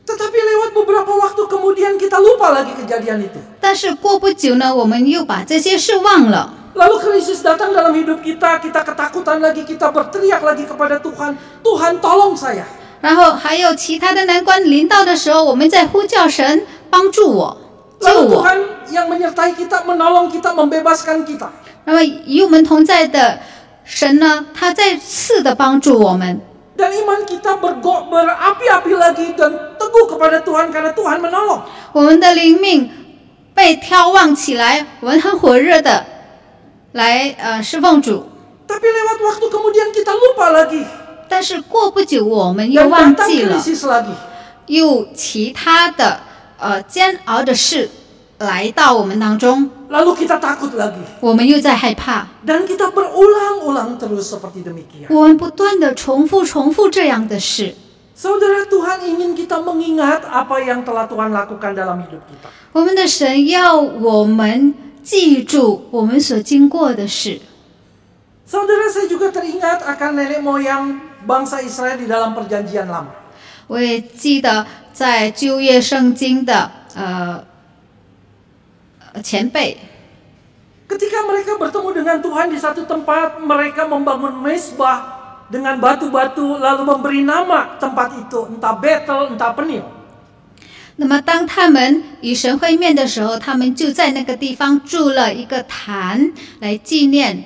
Tetapi lewat beberapa waktu kemudian kita lupa lagi kejadian itu. 但是过不久呢，我们又把这些事忘了。Lalu krisis datang dalam hidup kita, kita ketakutan lagi, kita berteriak lagi kepada Tuhan, Tuhan tolong saya. 然后还有其他的难关临到的时候，我们在呼叫神帮助我、救 Lalu 我。 Tuhan yang menyertai kita, menolong kita, membebaskan kita. 那么与我们同在的神呢，他再次的帮助我们。 Dan iman kita berapi-api lagi dan teguh kepada Tuhan karena Tuhan menolong. 我们的灵命被挑旺起来，我们很火热的来侍奉主。 Tapi lewat waktu kemudian kita lupa lagi. 但是过不久，我们又 Dan 忘 datang 记了， krisis lagi. 又其他的煎熬的事来到我们当中， Lalu kita takut lagi. 我们又在害怕。 Dan kita berulang-ulang terus seperti demikian. 我们不断的重复这样的事。 Saudara, Tuhan ingin kita mengingat apa yang telah Tuhan lakukan dalam hidup kita. 我们的神要我们记住我们所经过的事。 Saudara, saya juga teringat akan nenek moyang bangsa Israel di dalam perjanjian lama. 我也记得在旧约圣经的前辈， Ketika mereka bertemu dengan Tuhan di satu tempat, mereka membangun mezbah dengan batu-batu lalu memberi nama tempat itu, entah Betel, entah Penil. 那么当他们与神会面的时候，他们就在那个地方筑了一个坛来纪念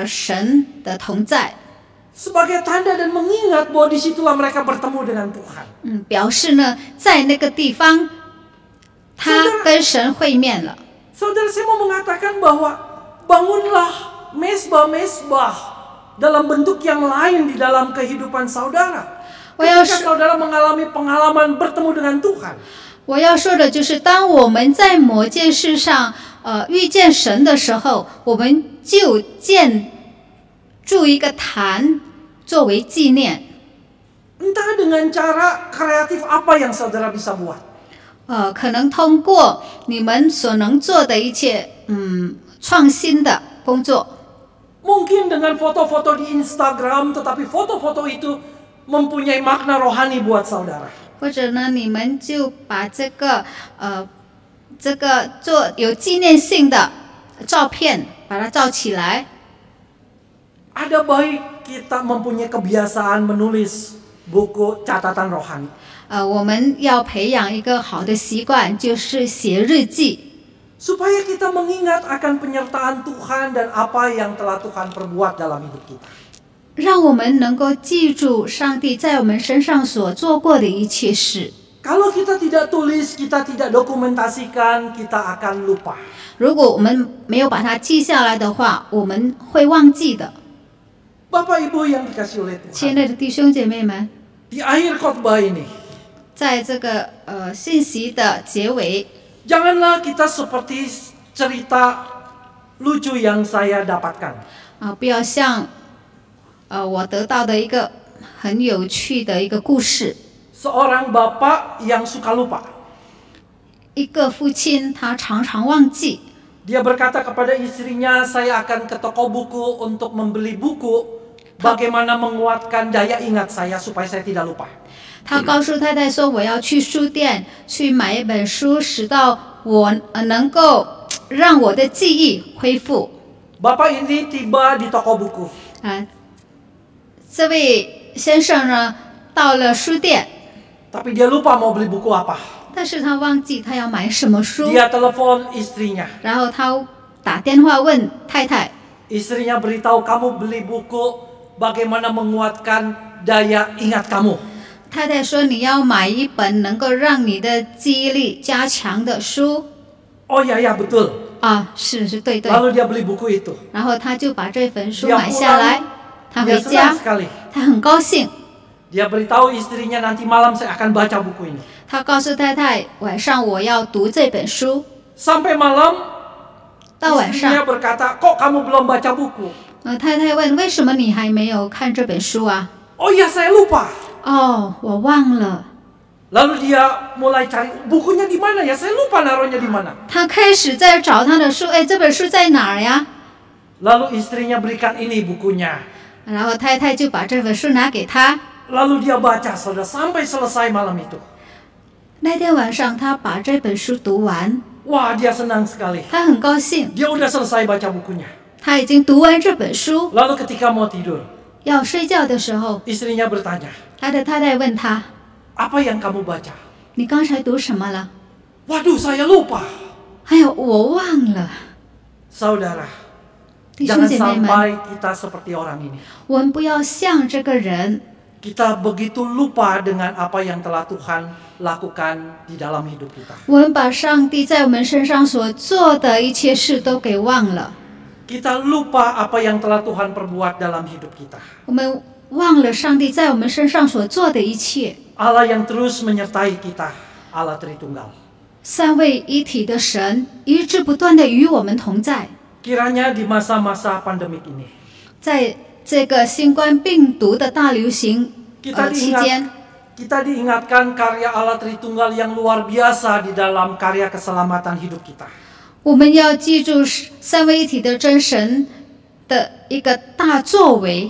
神的同在。 Sebagai tanda dan mengingat bahwa disitulah mereka bertemu dengan Tuhan. 表示呢，在那个地方，他跟神会面了。 Saudara, saya mau mengatakan bahwa bangunlah mezbah-mezbah dalam bentuk yang lain di dalam kehidupan saudara. Ketika saudara mengalami pengalaman bertemu dengan Tuhan. 我要说的就是，当我们在某件事上遇见神的时候，我们就建筑一个坛作为纪念。 Entah dengan cara kreatif apa yang saudara bisa buat. 可能通过你们所能做的一切创新的工作。 Mungkin dengan foto-foto di Instagram, tetapi foto-foto itu mempunyai makna rohani buat saudara. 或者呢，你们就把这个做有纪念性的照片，把它照起来。 Ada baik kita mempunyai kebiasaan menulis buku catatan rohani. 我们要培养一个好的习惯，就是写日记， Supaya kita mengingat akan penyertaan Tuhan dan apa yang telah Tuhan perbuat dalam hidup kita. 让我们能够记住上帝在我们身上所做过的一切事。 Kalau kita tidak tulis, kita tidak dokumentasikan, kita akan lupa. 如果我们没有把它记下来的话，我们会忘记的。 Bapak Ibu yang dikasihi oleh 亲 Tuhan, 爱的弟兄姐妹们， di akhir khotbah ini, 在这个信息的结尾， janganlah kita seperti cerita lucu yang saya dapatkan. 不要像我得到的一个很有趣的一个故事。 Seorang bapak yang suka lupa. 一个父亲他常常忘记， Dia berkata kepada istrinya, saya akan ke toko buku untuk membeli buku bagaimana menguatkan daya ingat saya supaya saya tidak lupa. 他告诉太太说：“我要去书店去买一本书，使到我能够让我的记忆恢复。” Bapak ini tiba di toko buku. 这位先生呢，到了书店， Tapi dia lupa mau beli buku apa. 但是他忘记他要买什么书， Dia telepon istrinya. 然后他打电话问太太， Istrinya beritahu, kamu beli buku bagaimana menguatkan daya ingat kamu. 太太说你要买一本能够让你的记忆力加强的书。 Oh ya ya betul. 是对对。 Lalu dia beli buku itu. 然后他就把这本书 Dia 买下来， pulang, 他 dia 回家 senang，sekali. 他很高兴。 Dia beritahu istrinya, nanti malam saya akan baca buku ini. 他告诉太太，晚上我要读这本书。 Sampai malam, 到晚 istrinya 上， berkata, kok kamu belum baca buku? 太太问为什么你还没有看这本书啊？ Oh iya, saya lupa. 我忘了。 Lalu dia mulai cari bukunya di mana ya? Saya lupa naruhnya di mana. 他开始在找他的书，这本书在哪儿呀？ Lalu istrinya berikan ini bukunya. 然后太太就把这本书拿给他。 Lalu dia baca saudara sampai selesai malam itu. 那天晚上他把这本书读完， Wah, dia senang sekali. 他很高兴， Dia udah selesai baca bukunya. 他已经读完这本书， Lalu ketika mau tidur, 要睡觉的时候， istrinya bertanya, 他的太太问他 apa yang kamu baca?：“ 你刚才读什么了 Waduh, saya lupa.？” 哎呀，我忘了。 Saudara, 弟兄 jangan 姐妹们， sampai kita seperti orang ini. 我们不要像这个人， Kita begitu lupa dengan apa yang telah Tuhan lakukan di dalam hidup kita. 我们把上帝在我们身上所做的一切事都给忘了， Kita lupa apa yang telah Tuhan perbuat dalam hidup kita. 我们忘了上帝在我们身上所做的一切。 Allah yang terus menyertai kita, Allah Tritunggal. 三位一体的神一直不断的与我们同在， Kiranya di masa-masa pandemik ini, 在这个新冠病毒的大流行期间， kita diingatkan karya Allah Tritunggal yang luar biasa di dalam karya keselamatan hidup kita. 我们要记住三位一体的真神的一个大作为，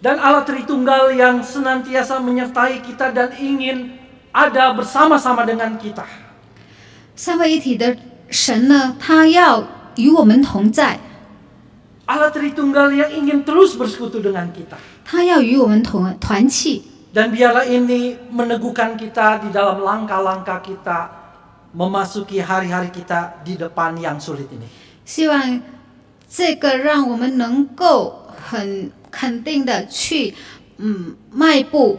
Dan Allah Tritunggal yang senantiasa menyertai kita dan ingin ada bersama-sama dengan kita. 三位一体的神呢，他要与我们同在， Allah Tritunggal yang ingin terus bersekutu dengan kita. 他要与我们团契。 Dan biarlah ini meneguhkan kita di dalam langkah-langkah kita memasuki hari-hari kita di depan yang sulit ini. 希望这个让我们能够很肯定的去迈步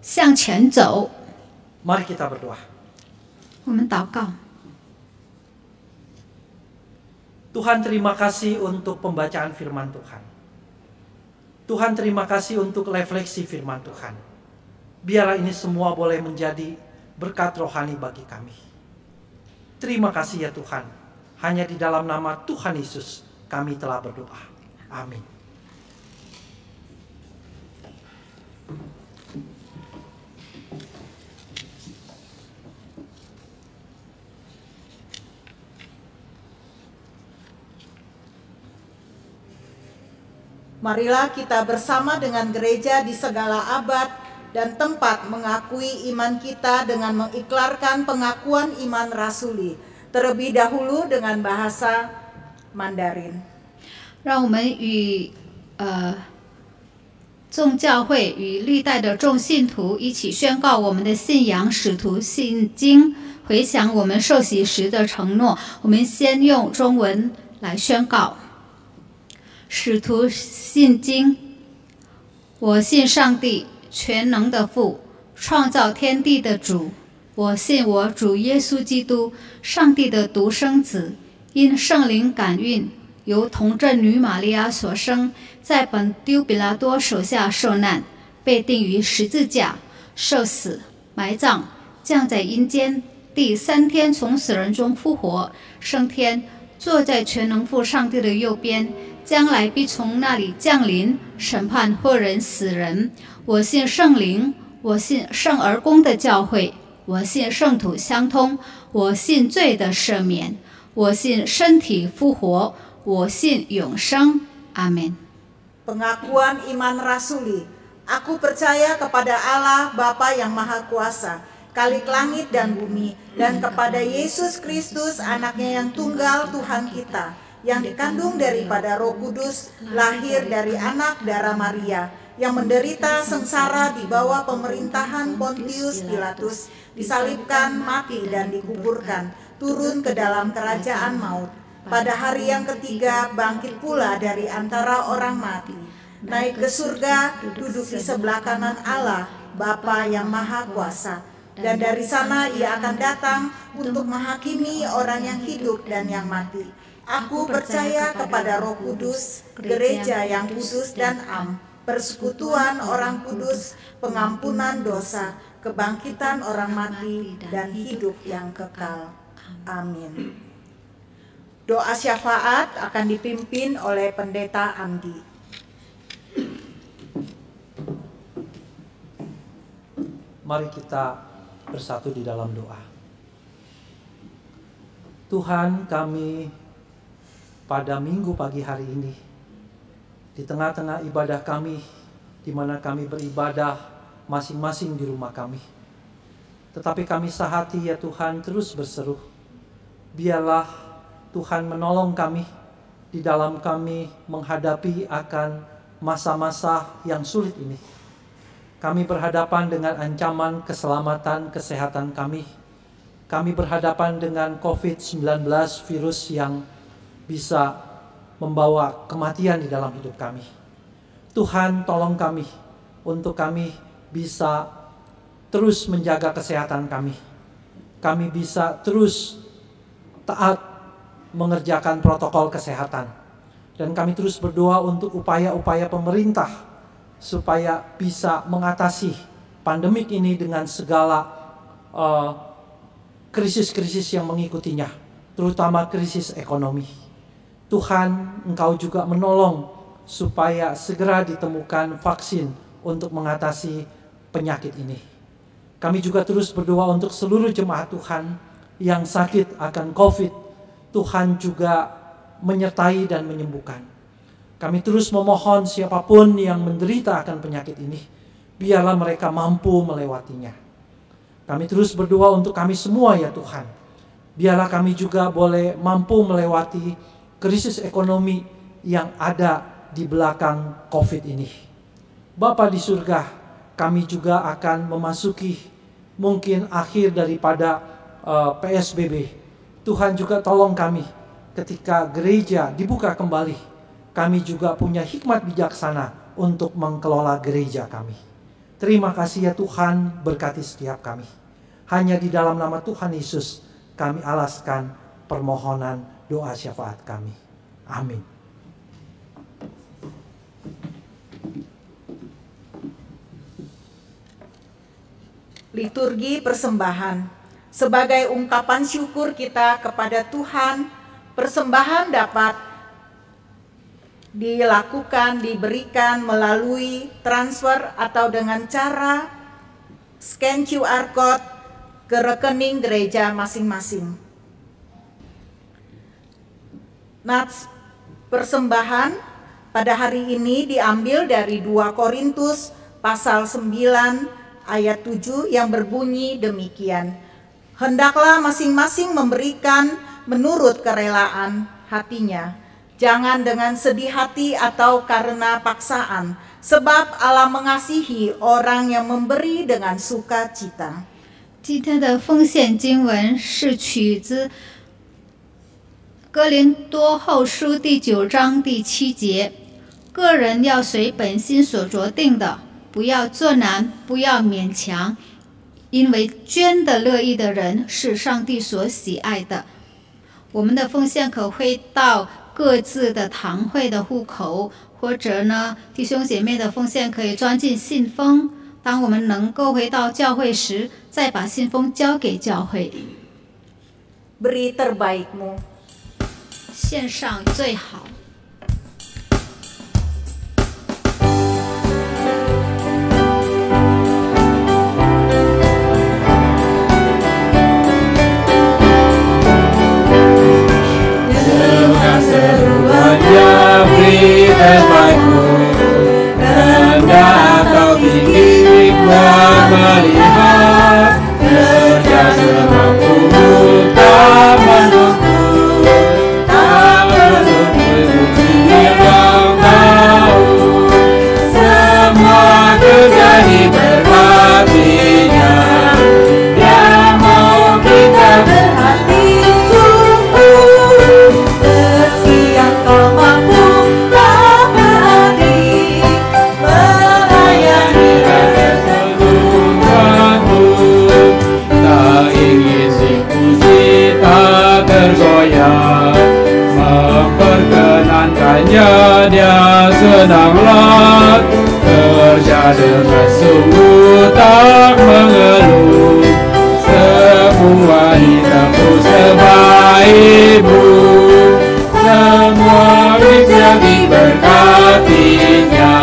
向前走。 Mari kita berdoa. 我们祷告， Tuhan, terima kasih untuk pembacaan firman Tuhan. Tuhan, terima kasih untuk refleksi firman Tuhan. Biarlah ini semua boleh menjadi berkat rohani bagi kami. Terima kasih ya Tuhan. Hanya di dalam nama Tuhan Yesus kami telah berdoa. Amin. Marilah kita bersama dengan gereja di segala abad dan tempat mengakui iman kita dengan mengiklarkan pengakuan iman rasuli, terlebih dahulu dengan bahasa Mandarin. 让我们与众教会与历代的众信徒一起宣告我们的信仰，使徒信经，回想我们受洗时的承诺。我们先用中文来宣告。使徒信经，我信上帝全能的父，创造天地的主。我信我主耶稣基督，上帝的独生子，因圣灵感孕，由童贞女玛利亚所生，在本丢比拉多手下受难，被钉于十字架，受死，埋葬，降在阴间，第三天从死人中复活，升天，坐在全能父上帝的右边。将来必从那里降临，审判活人死人。我信圣灵，我信圣而公的教会，我信圣土相通，我信罪的赦免，我信身体复活，我信永生。阿门。 Pengakuan iman rasuli. Aku percaya kepada Allah Bapa yang Maha Kuasa, Khalik langit dan bumi, dan kepada Yesus Kristus, Anaknya yang tunggal Tuhan kita, yang dikandung daripada Roh Kudus, lahir dari anak darah Maria, yang menderita sengsara di bawah pemerintahan Pontius Pilatus, disalibkan, mati dan dikuburkan, turun ke dalam kerajaan maut. Pada hari yang ketiga bangkit pula dari antara orang mati, naik ke surga, duduk di sebelah kanan Allah, Bapa yang Maha Kuasa. Dan dari sana ia akan datang untuk menghakimi orang yang hidup dan yang mati. Aku percaya kepada Roh Kudus, gereja yang kudus dan am, persekutuan orang kudus, pengampunan dosa, kebangkitan orang mati, dan hidup yang kekal. Amin. Doa syafaat akan dipimpin oleh Pendeta Amdi. Mari kita bersatu di dalam doa. Tuhan, kami pada minggu pagi hari ini, di tengah-tengah ibadah kami, di mana kami beribadah masing-masing di rumah kami. Tetapi kami sehati ya Tuhan terus berseru, biarlah Tuhan menolong kami, di dalam kami menghadapi akan masa-masa yang sulit ini. Kami berhadapan dengan ancaman keselamatan kesehatan kami. Kami berhadapan dengan COVID-19, virus yang bisa membawa kematian di dalam hidup kami. Tuhan, tolong kami untuk kami bisa terus menjaga kesehatan kami. Kami bisa terus taat mengerjakan protokol kesehatan. Dan kami terus berdoa untuk upaya-upaya pemerintah supaya bisa mengatasi pandemik ini dengan segala krisis-krisis yang mengikutinya, terutama krisis ekonomi. Tuhan, Engkau juga menolong supaya segera ditemukan vaksin untuk mengatasi penyakit ini. Kami juga terus berdoa untuk seluruh jemaat Tuhan yang sakit akan COVID. Tuhan juga menyertai dan menyembuhkan. Kami terus memohon siapapun yang menderita akan penyakit ini, biarlah mereka mampu melewatinya. Kami terus berdoa untuk kami semua ya Tuhan. Biarlah kami juga boleh mampu melewati krisis ekonomi yang ada di belakang COVID ini. Bapa di surga, kami juga akan memasuki mungkin akhir daripada PSBB. Tuhan juga tolong kami ketika gereja dibuka kembali. Kami juga punya hikmat bijaksana untuk mengelola gereja kami. Terima kasih ya Tuhan, berkati setiap kami. Hanya di dalam nama Tuhan Yesus kami alaskan permohonan doa syafaat kami. Amin. Liturgi persembahan. Sebagai ungkapan syukur kita kepada Tuhan, persembahan dapat dilakukan, diberikan melalui transfer atau dengan cara scan QR code ke rekening gereja masing-masing. Nats persembahan pada hari ini diambil dari 2 Korintus pasal 9 ayat 7 yang berbunyi demikian. Hendaklah masing-masing memberikan menurut kerelaan hatinya. Jangan dengan sedih hati atau karena paksaan, sebab Allah mengasihi orang yang memberi dengan sukacita. 今天的奉献经文是取自哥林多后书第9章第7节，个人要随本心所酌定的，不要作难，不要勉强，因为捐的乐意的人是上帝所喜爱的。我们的奉献可汇到各自的堂会的户口，或者呢，弟兄姐妹的奉献可以装进信封。当我们能够回到教会时，再把信封交给教会。 Beri terbaikmu. 献上最好。 Beri terbaikmu, hendak kau tinggi hikmat melihat kerja semampu tak menunggu bukti yang tahu semua kerja diberkatinya. Dia mau kita berhati sungguh sesiang kau mampu memperkenankannya dia senanglah kerja dengan sungguh tak mengeluh semua ditebus sebaikmu semua bisa diberkatinya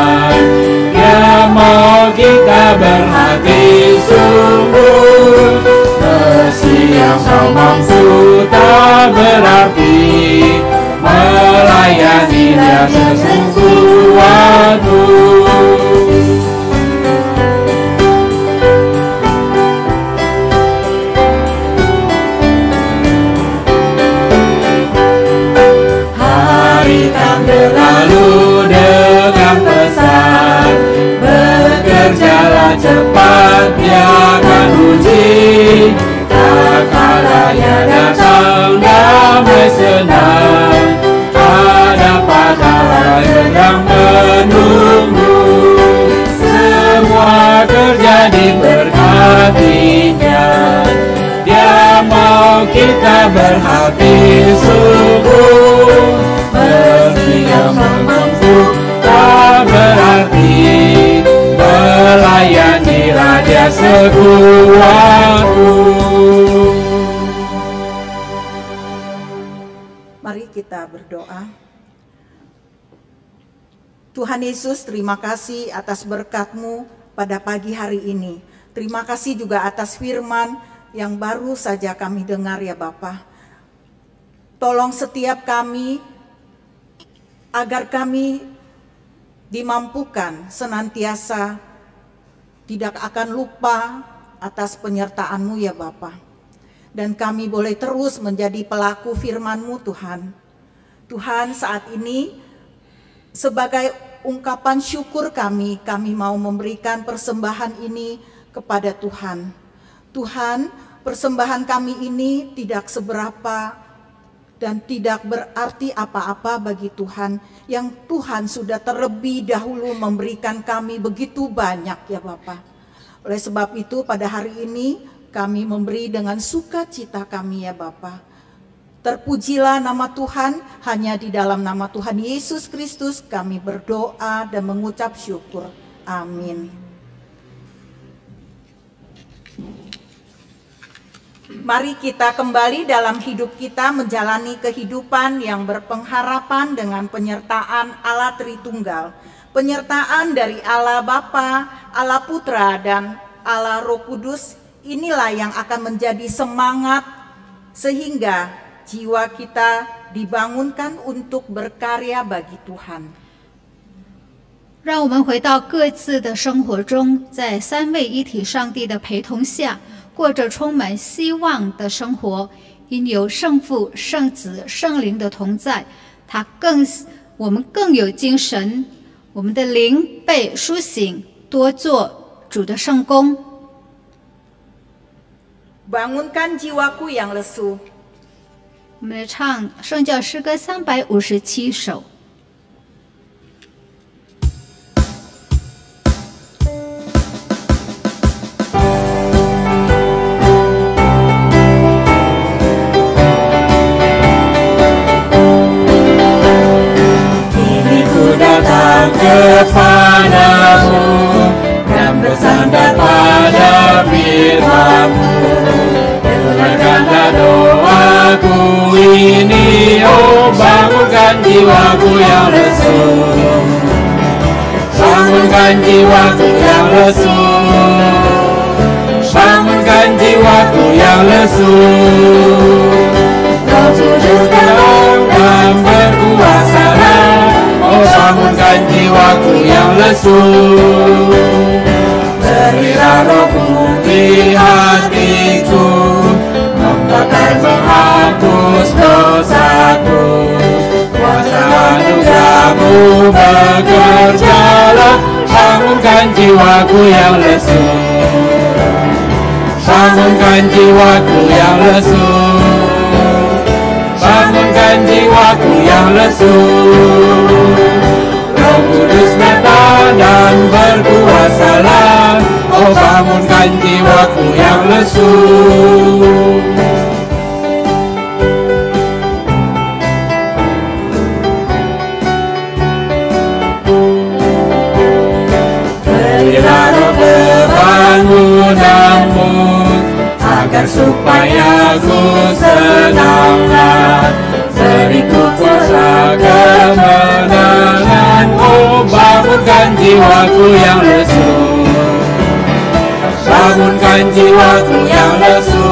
dia mau kita berhati sungguh siang kau mampu tak berarti melayani dia sesungguhmu. Hari tak kalanya datang damai senang, ada pahala yang menunggu. Semua terjadi berkatinya, Dia mau kita berhati sungguh. Meski yang mampu tak berarti, melayanilah Dia sekuatku. Mari kita berdoa. Tuhan Yesus, terima kasih atas berkat-Mu pada pagi hari ini. Terima kasih juga atas firman yang baru saja kami dengar ya Bapa. Tolong setiap kami agar kami dimampukan senantiasa tidak akan lupa atas penyertaan-Mu ya Bapa. Dan kami boleh terus menjadi pelaku firman-Mu Tuhan. Tuhan, saat ini sebagai ungkapan syukur kami mau memberikan persembahan ini kepada Tuhan. Tuhan, persembahan kami ini tidak seberapa dan tidak berarti apa-apa bagi Tuhan, yang Tuhan sudah terlebih dahulu memberikan kami begitu banyak ya Bapa. Oleh sebab itu pada hari ini kami memberi dengan sukacita kami ya Bapa. Terpujilah nama Tuhan, hanya di dalam nama Tuhan Yesus Kristus kami berdoa dan mengucap syukur. Amin. Mari kita kembali dalam hidup kita menjalani kehidupan yang berpengharapan dengan penyertaan Allah Tritunggal. Penyertaan dari Allah Bapa, Allah Putra, dan Allah Roh Kudus, inilah yang akan menjadi semangat sehingga jiwa kita dibangunkan untuk berkarya bagi Tuhan. 让我们回到各自的生活中，在三位一体上帝的陪同下，过着充满希望的生活。因有圣父、圣子、圣灵的同在，我们更有精神，我们的灵被苏醒，多做主的圣工。 Bangunkan jiwaku yang lesu. 我们来唱圣教诗歌357首。 Kini ku datang kepadamu dan bersandar pada firman-Mu. Dengarkanlah doaku ini, oh bangunkan jiwaku yang lesu. Bangunkan jiwaku yang lesu. Bangunkan jiwaku yang lesu. Roh Kudus datang dan berkuasalah, oh bangunkan jiwaku yang lesu. Berilah rohmu di hatiku, membakar menghapus dosaku. Kuasa anugerah-Mu bekerjalah, bangunkan jiwaku yang lesu. Bangunkan jiwaku yang lesu. Bangunkan jiwaku yang lesu. Roh Kudus datang dan berkuasalah, oh bangunkan jiwaku yang lesu. Berilah roh kebangunan-Mu, agar supaya ku senanglah. Beriku kuasa kemenangan, oh bangunkan jiwaku yang lesu. Bangunkan jiwaku yang lesu.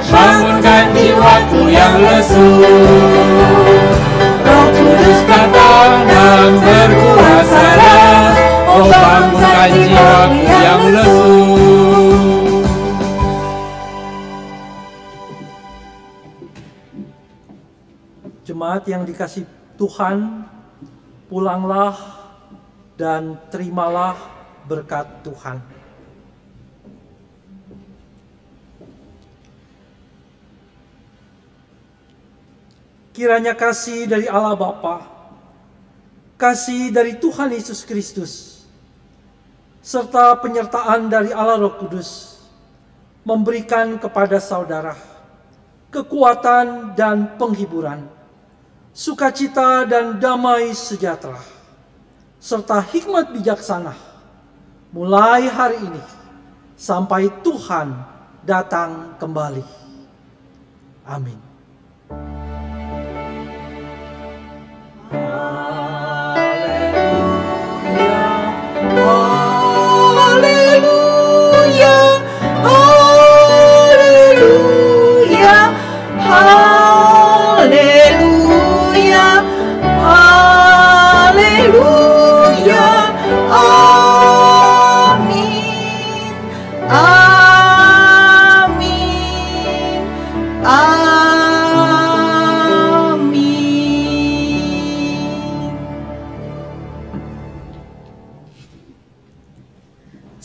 Bangunkan jiwaku yang lesu. Roh Kudus datang dan berkuasalah, oh bangunkan jiwaku yang lesu. Jemaat yang dikasih Tuhan, pulanglah dan terimalah berkat Tuhan. Kiranya kasih dari Allah Bapa, kasih dari Tuhan Yesus Kristus, serta penyertaan dari Allah Roh Kudus memberikan kepada saudara kekuatan dan penghiburan, sukacita dan damai sejahtera, serta hikmat bijaksana mulai hari ini sampai Tuhan datang kembali. Amin.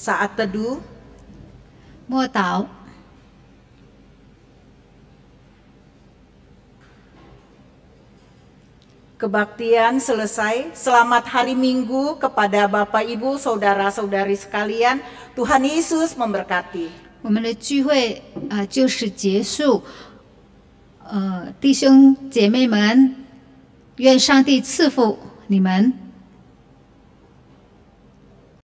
Saat teduh, 默祷。 kebaktian selesai. Selamat hari Minggu kepada Bapak Ibu, saudara-saudari sekalian. Tuhan Yesus memberkati. 我们的聚会就是结束。弟兄姐妹们，愿上帝赐福你们。